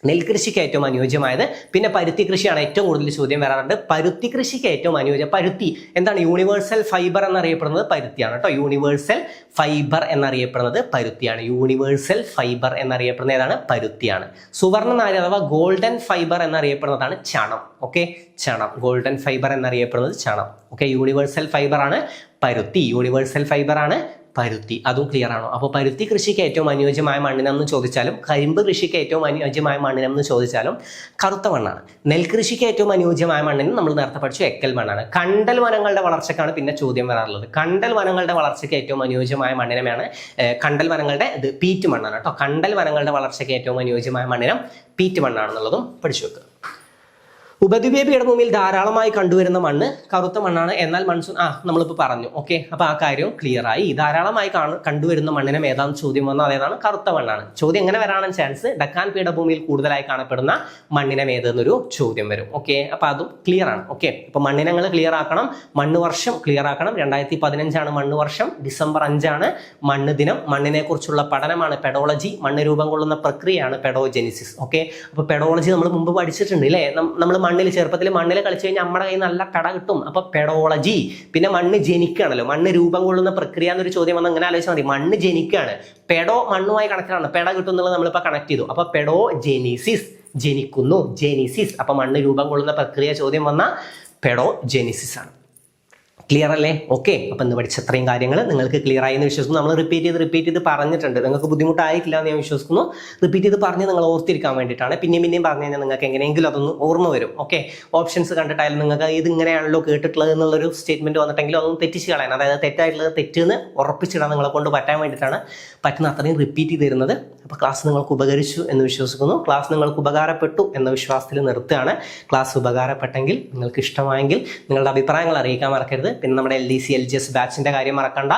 നെൽകൃഷിക്ക് ഏറ്റവും അനുയോജ്യമായത്. പിന്നെ പരുത്തി കൃഷിയാണ് ഏറ്റവും കൂടുതൽ ചോദ്യം വരാറുണ്ട്. പരുത്തി കൃഷിക്ക് ഏറ്റവും അനുയോജ്യം പരുത്തി എന്താണ്? യൂണിവേഴ്സൽ ഫൈബർ എന്നറിയപ്പെടുന്നത് പരുത്തിയാണ് കേട്ടോ. യൂണിവേഴ്സൽ ഫൈബർ എന്നറിയപ്പെടുന്നത് പരുത്തിയാണ്. യൂണിവേഴ്സൽ ഫൈബർ എന്നറിയപ്പെടുന്ന ഏതാണ്? പരുത്തിയാണ്. സുവർണ്ണ നാര് അഥവാ ഗോൾഡൻ ഫൈബർ എന്നറിയപ്പെടുന്നതാണ് ചണം. ഓക്കെ, ചണം. ഗോൾഡൻ ഫൈബർ എന്നറിയപ്പെടുന്നത് ചണം. ഓക്കെ, യൂണിവേഴ്സൽ ഫൈബർ ആണ് പരുത്തി. യൂണിവേഴ്സൽ ഫൈബർ ആണ് പരുത്തി. അതും ക്ലിയർ ആണോ? അപ്പോൾ പരുത്തി കൃഷിക്ക് ഏറ്റവും അനുയോജ്യമായ മണ്ണിനെന്ന് ചോദിച്ചാലും കരിമ്പ് കൃഷിക്ക് ഏറ്റവും അനുയോജ്യമായ മണ്ണിനെന്ന് ചോദിച്ചാലും കറുത്ത മണ്ണാണ്. നെൽകൃഷിക്ക് ഏറ്റവും അനുയോജ്യമായ മണ്ണിന് നമ്മൾ നേരത്തെ പഠിച്ചു എക്കൽ മണ്ണാണ്. കണ്ടൽ വനങ്ങളുടെ വളർച്ചയ്ക്കാണ് പിന്നെ ചോദ്യം വരാറുള്ളത്. കണ്ടൽ വനങ്ങളുടെ വളർച്ചയ്ക്ക് ഏറ്റവും അനുയോജ്യമായ മണ്ണിനമാണ് കണ്ടൽ വനങ്ങളുടെ പീറ്റ് മണ്ണാണ് കേട്ടോ. കണ്ടൽ വനങ്ങളുടെ വളർച്ചയ്ക്ക് ഏറ്റവും അനുയോജ്യമായ മണ്ണിനം പീറ്റ് മണ്ണാണെന്നുള്ളതും പഠിച്ചു വെക്കുക. ഉപദ്വീപീയ പീഠഭൂമിയിൽ ധാരാളമായി കണ്ടുവരുന്ന മണ്ണ് കറുത്ത മണ്ണാണ്. എന്നാൽ മൺസൂൺ നമ്മളിപ്പോൾ പറഞ്ഞു. ഓക്കെ, അപ്പൊ ആ കാര്യം ക്ലിയർ ആയി. ധാരാളമായി കണ്ടുവരുന്ന മണ്ണിനം ഏതാണെന്ന് ചോദ്യം വന്നാൽ അതേതാണ്? കറുത്ത മണ്ണാണ്. ചോദ്യം എങ്ങനെ വരാനും ചാൻസ് ഡക്കാൻ പീഠഭൂമിയിൽ കൂടുതലായി കാണപ്പെടുന്ന മണ്ണിനം ഏതെന്നൊരു ചോദ്യം വരും. ഓക്കെ, അപ്പൊ അതും ക്ലിയർ ആണ്. ഓക്കെ, അപ്പൊ മണ്ണിനങ്ങൾ ക്ലിയർ ആക്കണം. മണ്ണ് വർഷം ക്ലിയർ ആക്കണം. 2015 മണ്ണ് വർഷം. December 5 മണ്ണ് ദിനം. മണ്ണിനെ കുറിച്ചുള്ള പഠനമാണ് പെഡോളജി. മണ്ണ് രൂപം കൊള്ളുന്ന പ്രക്രിയയാണ് പെഡോജെനിസിസ്. ഓക്കെ, അപ്പൊ പെഡോളജി നമ്മൾ മുമ്പ് പഠിച്ചിട്ടുണ്ട് അല്ലേ? നമ്മൾ മണ്ണിൽ ചെറുപ്പത്തിൽ മണ്ണിൽ കളിച്ചു കഴിഞ്ഞാൽ നമ്മുടെ കയ്യിൽ നല്ല കട കിട്ടും. അപ്പൊ പെഡോളജി. പിന്നെ മണ്ണ് ജനിക്കുകയാണല്ലോ. മണ്ണ് രൂപം കൊള്ളുന്ന പ്രക്രിയ എന്നൊരു ചോദ്യം വന്നാൽ അങ്ങനെ ആലോചിച്ചാൽ മതി. മണ്ണ് ജനിക്കുകയാണ്. പെഡോ മണ്ണുമായി കണക്റ്റാണ്. പെട കിട്ടും എന്നുള്ളത് നമ്മളിപ്പോൾ കണക്ട് ചെയ്തു. അപ്പൊ പെഡോജെനിസിസ്, ജനിക്കുന്നു, ജെനിസിസ്. അപ്പൊ മണ്ണ് രൂപം കൊള്ളുന്ന പ്രക്രിയ ചോദ്യം വന്ന പെഡോജെനിസിസ് ആണ്. ക്ലിയർ അല്ലേ? ഓക്കെ, അപ്പൊ ഇന്ന് പഠിച്ച അത്രയും കാര്യങ്ങൾ നിങ്ങൾക്ക് ക്ലിയർ ആയി എന്ന് വിശ്വസിക്കുന്നു. നമ്മൾ റിപ്പീറ്റ് ചെയ്ത് പറഞ്ഞിട്ടുണ്ട്. നിങ്ങൾക്ക് ബുദ്ധിമുട്ടായിട്ടില്ല എന്ന് ഞാൻ വിശ്വസിക്കുന്നു. റിപ്പീറ്റ് ചെയ്ത് പറഞ്ഞ് നിങ്ങൾ ഓർത്തിരിക്കാൻ വേണ്ടിയിട്ടാണ്. പിന്നെയും പറഞ്ഞു കഴിഞ്ഞാൽ നിങ്ങൾക്ക് എങ്ങനെയെങ്കിലും അതൊന്ന് ഓർമ്മ വരും. ഓക്കെ, ഓപ്ഷൻസ് കണ്ടിട്ടായാലും നിങ്ങൾക്ക് ഇത് ഇങ്ങനെയാണല്ലോ കേട്ടിട്ടുള്ളത് എന്നുള്ളൊരു സ്റ്റേറ്റ്മെന്റ് വന്നിട്ടെങ്കിലും അതൊന്നും തെറ്റിച്ച് കളയാൻ, അതായത് തെറ്റായിട്ടുള്ളത് തെറ്റെന്ന് ഉറപ്പിച്ചിടാൻ നിങ്ങളെ കൊണ്ട് പറ്റാൻ വേണ്ടിയിട്ടാണ് പറ്റുന്ന അത്രയും റിപ്പീറ്റ് ചെയ്തിരുന്നത്. അപ്പോൾ ക്ലാസ് നിങ്ങൾക്ക് ഉപകരിച്ചു എന്ന് വിശ്വസിക്കുന്നു. ക്ലാസ് നിങ്ങൾക്ക് ഉപകാരപ്പെട്ടു എന്ന വിശ്വാസത്തിൽ നിർത്തുകയാണ്. ക്ലാസ് ഉപകാരപ്പെട്ടെങ്കിൽ, നിങ്ങൾക്ക് ഇഷ്ടമായെങ്കിൽ നിങ്ങളുടെ അഭിപ്രായങ്ങൾ അറിയിക്കാൻ മറക്കരുത്. പിന്നെ നമ്മുടെ LDC LGS ബാച്ചിന്റെ കാര്യം മറക്കണ്ട.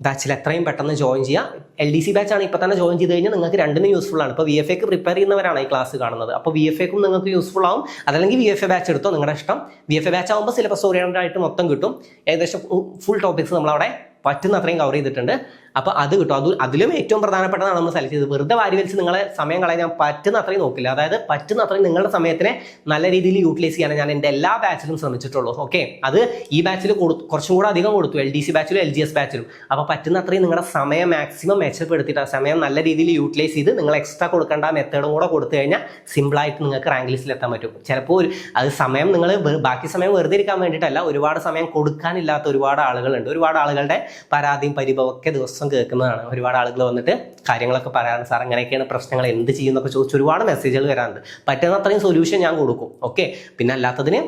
ബാച്ചിൽ എത്രയും പെട്ടെന്ന് ജോയിൻ ചെയ്യുക. LDC ബാച്ചാണ് ഇപ്പോൾ തന്നെ ജോയിൻ ചെയ്ത് കഴിഞ്ഞാൽ നിങ്ങൾക്ക് രണ്ടിനും യൂസ്ഫുൾ ആണ്. ഇപ്പോൾ VFAക്ക് പ്രിപ്പയർ ചെയ്യുന്നവരാണ് ഈ ക്ലാസ് കാണുന്നത്. അപ്പോൾ VFAക്കും നിങ്ങൾക്ക് യൂസ്ഫുൾ ആവും. അതല്ലെങ്കിൽ VFA ബാച്ച് എടുത്തോ, നിങ്ങളുടെ ഇഷ്ടം. VFA ബാച്ച് ആകുമ്പോൾ സിലബസ് ഓറിയന്റഡ് ആയിട്ട് മൊത്തം കിട്ടും. ഏകദേശം ഫുൾ ടോപ്പിക്സ് നമ്മളവിടെ പറ്റുന്ന അത്രയും കവർ ചെയ്തിട്ടുണ്ട്. അപ്പോൾ അത് കിട്ടും. അതിലും ഏറ്റവും പ്രധാനപ്പെട്ടതാണ് നമ്മൾ സെലക്ട് ചെയ്തത്. വെറുതെ വാരി വലിച്ച് നിങ്ങളെ സമയം കളയാൻ പറ്റുന്ന അത്രയും നോക്കില്ല. അതായത് പറ്റുന്ന അത്രയും നിങ്ങളുടെ സമയത്തിനെ നല്ല രീതിയിൽ യൂട്ടിലൈസ് ചെയ്യാൻ ഞാൻ എൻ്റെ എല്ലാ ബാച്ചിലും ശ്രമിച്ചിട്ടുള്ളൂ. ഓക്കെ, അത് ഈ ബാച്ചിൽ കുറച്ചും കൂടെ അധികം കൊടുത്തു, LDC ബാച്ചിലും LGS ബാച്ചിലും. അപ്പോൾ പറ്റുന്ന അത്രയും നിങ്ങളുടെ സമയം മാക്സിമം മെച്ചപ്പെടുത്തിയിട്ട് ആ സമയം നല്ല രീതിയിൽ യൂട്ടിലൈസ് ചെയ്ത് നിങ്ങൾ എക്സ്ട്രാ കൊടുക്കേണ്ട മെത്തേഡും കൂടെ കൊടുത്തു കഴിഞ്ഞാൽ സിമ്പിളായിട്ട് നിങ്ങൾക്ക് റാങ്ക് ലിസ്റ്റിൽ എത്താൻ പറ്റും. ചിലപ്പോൾ അത് സമയം നിങ്ങൾ ബാക്കി സമയം വെറുതെ ഇരിക്കാൻ വേണ്ടിയിട്ടല്ല, ഒരുപാട് സമയം കൊടുക്കാനില്ലാത്ത ഒരുപാട് ആളുകളുണ്ട്. ഒരുപാട് ആളുകളുടെ പരാതിയും പരിഭവമൊക്കെ ദിവസം ദിവസം കേൾക്കുന്നതാണ്. ഒരുപാട് ആളുകൾ വന്നിട്ട് കാര്യങ്ങളൊക്കെ പറയാറുണ്ട്. സാർ അങ്ങനെയൊക്കെയാണ് പ്രശ്നങ്ങൾ, എന്ത് ചെയ്യുന്നൊക്കെ ചോദിച്ച് ഒരുപാട് മെസ്സേജുകൾ വരാറുണ്ട്. പറ്റുന്ന അത്രയും സൊല്യൂഷൻ ഞാൻ കൊടുക്കും. ഓക്കെ, പിന്നെ അല്ലാത്തതിന്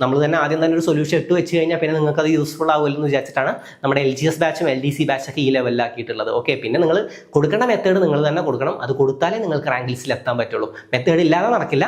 നമ്മൾ തന്നെ ആദ്യം തന്നെ ഒരു സൊല്യൂഷൻ ഇട്ട് വെച്ച് കഴിഞ്ഞാൽ പിന്നെ നിങ്ങൾക്ക് അത് യൂസ്ഫുൾ ആവുമല്ലോ എന്ന് വിചാരിച്ചിട്ടാണ് നമ്മുടെ LGS ബാച്ചും LDC ബാച്ചൊക്കെ ഈ ലെവലിലാക്കിയിട്ടുള്ളത്. ഓക്കെ, പിന്നെ നിങ്ങൾ കൊടുക്കേണ്ട മെത്തേഡ് നിങ്ങൾ തന്നെ കൊടുക്കണം. അത് കൊടുത്താലേ നിങ്ങൾക്ക് റാങ്ക് ലിസ്റ്റിൽ എത്താൻ പറ്റുള്ളൂ. മെത്തേഡ് ഇല്ലാതെ നടക്കില്ല.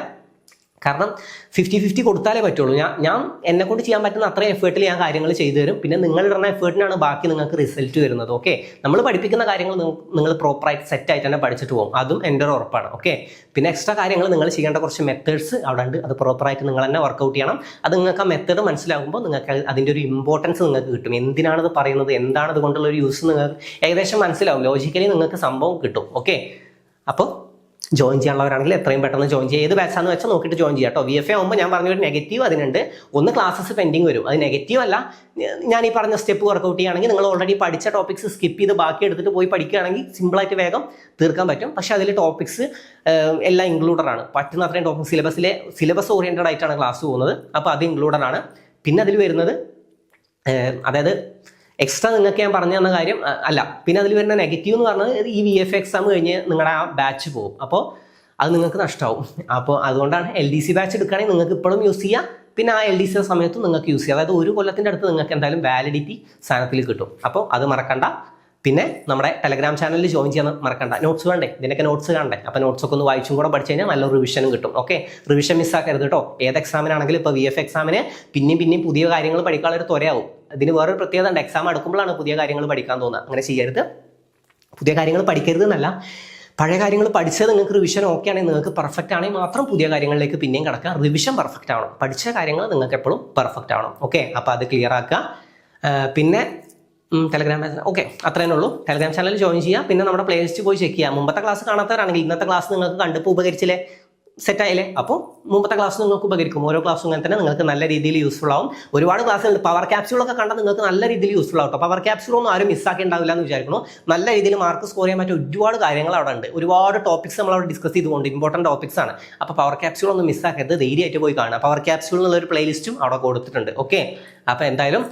കാരണം 50-50 കൊടുത്താലേ പറ്റുള്ളൂ. ഞാൻ എന്നെ കൊണ്ട് ചെയ്യാൻ പറ്റുന്ന അത്രയും എഫേർട്ടിൽ ഞാൻ കാര്യങ്ങൾ ചെയ്തു തരും. പിന്നെ നിങ്ങൾ ഇടുന്ന എഫേർട്ടിനാണ് ബാക്കി നിങ്ങൾക്ക് റിസൾട്ട് വരുന്നത്. ഓക്കെ, നമ്മൾ പഠിപ്പിക്കുന്ന കാര്യങ്ങൾ നിങ്ങൾ പ്രോപ്പറായിട്ട് സെറ്റായിട്ട് തന്നെ പഠിച്ചിട്ട് പോകും. അതും എൻ്റെ ഒരു ഉറപ്പാണ്. ഓക്കെ, പിന്നെ എക്സ്ട്രാ കാര്യങ്ങൾ നിങ്ങൾ ചെയ്യേണ്ട കുറച്ച് മെത്തേഡ്സ് അവിടെ ഉണ്ട്. അത് പ്രോപ്പറായിട്ട് നിങ്ങൾ തന്നെ വർക്കൗട്ട് ചെയ്യണം. അത് നിങ്ങൾക്ക് ആ മെത്തേഡ് മനസ്സിലാകുമ്പോൾ നിങ്ങൾക്ക് അതിൻ്റെ ഒരു ഇമ്പോർട്ടൻസ് നിങ്ങൾക്ക് കിട്ടും. എന്തിനാണത് പറയുന്നത്, എന്താണ് അതുകൊണ്ടുള്ള ഒരു യൂസ് നിങ്ങൾക്ക് ഏകദേശം മനസ്സിലാവും. ലോജിക്കലി നിങ്ങൾക്ക് സംഭവം കിട്ടും. ഓക്കെ, അപ്പോൾ ജോയിൻ ചെയ്യാനുള്ളവരാണെങ്കിൽ എത്രയും പെട്ടെന്ന് ജോയിൻ ചെയ്യുക. ഏത് ബാച്ചാന്ന് വെച്ചാൽ നോക്കിയിട്ട് ജോയിൻ ചെയ്യാം കേട്ടോ. VFA ആകുമ്പോൾ ഞാൻ പറഞ്ഞൊരു നെഗറ്റീവ് അതിനുണ്ട്. ഒന്ന്, ക്ലാസ്സസ് പെൻഡിങ് വരും. അത് നെഗറ്റീവ് അല്ല. ഞാൻ ഈ പറഞ്ഞ സ്റ്റെപ്പ് വർക്കൗട്ട് ചെയ്യുകയാണെങ്കിൽ നിങ്ങൾ ഓൾറെഡി പഠിച്ച ടോപ്പിക്സ് സ്കിപ്പ് ചെയ്ത് ബാക്കി എടുത്തിട്ട് പോയി പഠിക്കുകയാണെങ്കിൽ സിമ്പിളായിട്ട് വേഗം തീർക്കാൻ പറ്റും. പക്ഷേ അതിൽ ടോപ്പിക്സ് എല്ലാം ഇൻക്ലൂഡഡ് ആണ്. പറ്റുന്ന അത്രയും ടോപ്പിക് സിലബസ് ഓറിയൻറ്റഡ് ആയിട്ടാണ് ക്ലാസ് പോകുന്നത്. അപ്പോൾ അത് ഇൻക്ലൂഡഡ് ആണ്. പിന്നെ അതിൽ വരുന്നത് അതായത് എക്സ്ട്രാ നിങ്ങൾക്ക് ഞാൻ പറഞ്ഞു തന്ന കാര്യം അല്ല. പിന്നെ അതിൽ വരുന്ന നെഗറ്റീവ് എന്ന് പറഞ്ഞത് ഈ VFA എക്സാം കഴിഞ്ഞ് നിങ്ങളുടെ ആ ബാച്ച് പോകും. അപ്പോൾ അത് നിങ്ങൾക്ക് നഷ്ടമാവും. അപ്പോൾ അതുകൊണ്ടാണ് LDC ബാച്ച് എടുക്കുകയാണെങ്കിൽ നിങ്ങൾക്ക് ഇപ്പോഴും യൂസ് ചെയ്യാം. പിന്നെ ആ LDC സമയത്തും നിങ്ങൾക്ക് യൂസ് ചെയ്യാം. അതായത് ഒരു കൊല്ലത്തിൻ്റെ അടുത്ത് നിങ്ങൾക്ക് എന്തായാലും വാലിഡിറ്റി സാധനത്തിൽ കിട്ടും. അപ്പോൾ അത് മറക്കണ്ട. പിന്നെ നമ്മുടെ ടെലഗ്രാം ചാനലിൽ ജോയിൻ ചെയ്യാൻ മറക്കണ്ട. നോട്ട്സ് വേണ്ടേ, ഇതിനൊക്കെ നോട്ട്സ് കാണണ്ടേ. അപ്പോൾ നോട്ട്സൊക്കെ ഒന്ന് വായിച്ചും കൂടെ പഠിച്ചു കഴിഞ്ഞാൽ നല്ലൊരു റിവിഷനും കിട്ടും. ഓക്കെ, റിവിഷൻ മിസ്സാക്കരുത് കേട്ടോ. ഏത് എക്സാമിനാണെങ്കിലും ഇപ്പോൾ VFA എക്സാമിന് പിന്നെയും പുതിയ കാര്യങ്ങൾ പഠിക്കാനുള്ള ഒരു ത്വരയാവും. ഇതിന് വേറൊരു പ്രത്യേകത ഉണ്ട്. എക്സാം അടുക്കുമ്പോഴാണ് പുതിയ കാര്യങ്ങൾ പഠിക്കാൻ തോന്നുക. അങ്ങനെ ചെയ്യരുത്. പുതിയ കാര്യങ്ങൾ പഠിക്കരുത് എന്നല്ല, പഴയ കാര്യങ്ങൾ പഠിച്ചത് നിങ്ങൾക്ക് റിവിഷൻ ഓക്കെ ആണെങ്കിൽ, നിങ്ങൾക്ക് പെർഫെക്റ്റ് ആണെങ്കിൽ മാത്രം പുതിയ കാര്യങ്ങളിലേക്ക് പിന്നെയും കിടക്കുക. റിവിഷൻ പെർഫെക്റ്റ് ആവണം. പഠിച്ച കാര്യങ്ങൾ നിങ്ങൾക്ക് എപ്പോഴും പെർഫെക്റ്റ് ആവണം. ഓക്കെ, അപ്പോൾ അത് ക്ലിയർ ആക്കുക. പിന്നെ ടെലഗ്രാം ചാനൽ ഓക്കെ, അത്രേ ഉള്ളൂ. ടെലഗ്രാം ചാനൽ ജോയിൻ ചെയ്യുക. പിന്നെ നമ്മുടെ പ്ലേലിസ്റ്റ് പോയി ചെക്ക് ചെയ്യുക. മുമ്പത്തെ ക്ലാസ് കാണാത്തവരാണെങ്കിൽ ഇന്നത്തെ ക്ലാസ് നിങ്ങൾക്ക് കണ്ടിപ്പോൾ ഉപകരിച്ചില്ലേ, സെറ്റായില്ലേ? അപ്പോൾ മുമ്പത്തെ ക്ലാസ് നിങ്ങൾക്ക് ഉപകരിക്കും. ഓരോ ക്ലാസ്സും അങ്ങനെ തന്നെ നിങ്ങൾക്ക് നല്ല രീതിയിൽ യൂസ്ഫുൾ ആവും. ഒരുപാട് ക്ലാസ്സുകളുണ്ട്. പവർ ക്യാപ്സ്യൂളൊക്കെ കണ്ടാൽ നിങ്ങൾക്ക് നല്ല രീതിയിൽ യൂസ്ഫുൾ ആവും. പവർ ക്യാപ്സ്യൂളൊന്നും ആരും മിസ്സാക്കി ഉണ്ടാവില്ല എന്ന് വിചാരിക്കുന്നു. നല്ല രീതിയിൽ മാർക്ക് സ്കോർ ചെയ്യാൻ പറ്റിയ ഒരുപാട് കാര്യങ്ങൾ അവിടെ ഉണ്ട്. ഒരുപാട് ടോപ്പിക്സ് നമ്മൾ അവിടെ ഡിസ്കസ് ചെയ്തുകൊണ്ട് ഇമ്പോർട്ടൻറ്റ് ടോപ്പിക്സ് ആണ്. അപ്പോൾ പവർ ക്യാപ്സ്യൂളൊന്നും മിസ്സാക്കരുത്. ധൈര്യമായിട്ട് പോയി കാണുക. പവർ ക്യാപ്സ്യൂൾ എന്നുള്ളൊരു പ്ലേലിസ്റ്റും അവിടെ കൊടുത്തിട്ടുണ്ട്. ഓക്കെ, അപ്പോൾ എന്തായാലും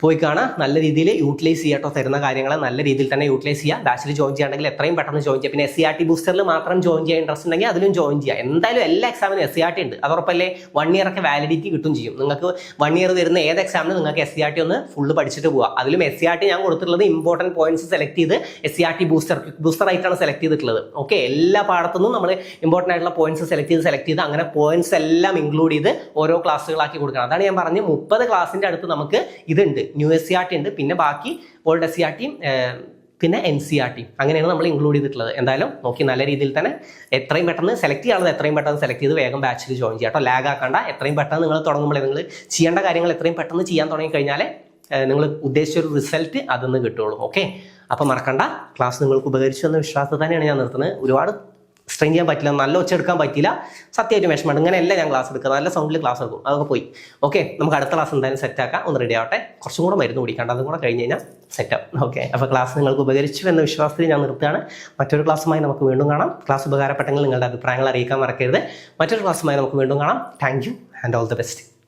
പോയി കാണാം. നല്ല രീതിയിൽ യൂട്ടിലൈസ് ചെയ്യാട്ടോ. തരുന്ന കാര്യങ്ങളെ നല്ല രീതിയിൽ തന്നെ യൂട്ടിലൈസ് ചെയ്യുക. ബാച്ചിൽ ജോയിൻ ചെയ്യുകയാണെങ്കിൽ എത്രയും പെട്ടെന്ന് ജോയിൻ ചെയ്യുക. പിന്നെ SCRT ബൂസ്റ്ററിൽ മാത്രം ജോയിൻ ചെയ്യാൻ ഇൻട്രസ്റ്റ് ഉണ്ടെങ്കിൽ അതിലും ജോയിൻ ചെയ്യുക. എന്തായാലും എല്ലാ എക്സാമിനും SCRT ഉണ്ട്. അതുറപ്പല്ലേ 1 ഇയർ ഒക്കെ വാലിഡിറ്റി കിട്ടും ചെയ്യും. നിങ്ങൾക്ക് 1 ഇയർ വരുന്ന ഏത് എക്സാമിനും നിങ്ങൾക്ക് SCRT ഒന്ന് ഫുള്ള് പഠിച്ചിട്ട് പോവുക. അതിലും SCRT ഞാൻ കൊടുത്തിട്ടുള്ളത് ഇമ്പോർട്ടൻറ്റ് പോയിന്റ്സ് സെലക്ട് ചെയ്ത് SCRT ബൂസ്റ്റർ ആയിട്ടാണ് സെലക്ട് ചെയ്തിട്ടുള്ളത്. ഓക്കെ, എല്ലാ പാഠത്തുനിന്നും നമ്മൾ ഇമ്പോർട്ടൻ്റ് ആയിട്ടുള്ള പോയിന്റ്സ് സെലക്ട് ചെയ്ത് അങ്ങനെ പോയിന്റ്സ് എല്ലാം ഇൻക്ലൂഡ് ചെയ്ത് ഓരോ ക്ലാസ്സുകളാക്കി കൊടുക്കണം. അതാണ് ഞാൻ പറഞ്ഞത് 30 ക്ലാസ്സിൻ്റെ അടുത്ത് നമുക്ക് ഇതുണ്ട്. ന്യൂ SCRT ഉണ്ട്. പിന്നെ ബാക്കി ഓൾഡ് SCRT പിന്നെ NCRT അങ്ങനെയാണ് നമ്മൾ ഇൻക്ലൂഡ് ചെയ്തിട്ടുള്ളത്. എന്തായാലും നോക്കി നല്ല രീതിയിൽ തന്നെ എത്രയും പെട്ടെന്ന് സെലക്ട് ചെയ്യാനുള്ളത് എത്രയും പെട്ടെന്ന് സെലക്ട് ചെയ്ത് വേഗം ബാച്ചിൽ ജോയിൻ ചെയ്യാം കേട്ടോ. ലാഗ് ആക്കണ്ട. എത്രയും പെട്ടെന്ന് നിങ്ങൾ തുടങ്ങുമ്പോൾ നിങ്ങൾ ചെയ്യേണ്ട കാര്യങ്ങൾ എത്രയും പെട്ടെന്ന് ചെയ്യാൻ തുടങ്ങി കഴിഞ്ഞാൽ നിങ്ങൾ ഉദ്ദേശിച്ചൊരു റിസൾട്ട് അതൊന്ന് കിട്ടുള്ളൂ. ഓക്കെ, അപ്പോൾ മറക്കണ്ട. ക്ലാസ് നിങ്ങൾക്ക് ഉപകരിച്ചു എന്ന വിശ്വാസത്തിൽ തന്നെയാണ് ഞാൻ നിർത്തുന്നത്. ഒരുപാട് സ്ട്രെയിൻ ചെയ്യാൻ പറ്റില്ല, നല്ല ഒച്ച എടുക്കാൻ പറ്റില്ല, സത്യമായിട്ട് വിഷമമുണ്ട്. ഇങ്ങനെയല്ല ഞാൻ ക്ലാസ് എടുക്കുക, നല്ല സൗണ്ടിൽ ക്ലാസ് എടുക്കും. അതൊക്കെ പോയി. ഓക്കെ, നമുക്ക് അടുത്ത ക്ലാസ് എന്തായാലും സെറ്റാക്കാം. ഒന്ന് റെഡി ആവട്ടെ. കുറച്ചും കൂടെ മരുന്ന് കുടിക്കേണ്ട, അതും കൂടെ കഴിഞ്ഞ് കഴിഞ്ഞാൽ സെറ്റാവും. ഓക്കെ, അപ്പോൾ ക്ലാസ് നിങ്ങൾക്ക് ഉപകരിച്ചു എന്ന വിശ്വാസത്തിൽ ഞാൻ നിർത്തുകയാണ്. മറ്റൊരു ക്ലാസ്സുമായി നമുക്ക് വീണ്ടും കാണാം. ക്ലാസ് ഉപകാരപ്പെട്ടെങ്കിൽ നിങ്ങളുടെ അഭിപ്രായങ്ങൾ അറിയിക്കാൻ മറക്കരുത്. മറ്റൊരു ക്ലാസ്സുമായി നമുക്ക് വീണ്ടും കാണാം. Thank you and all the best.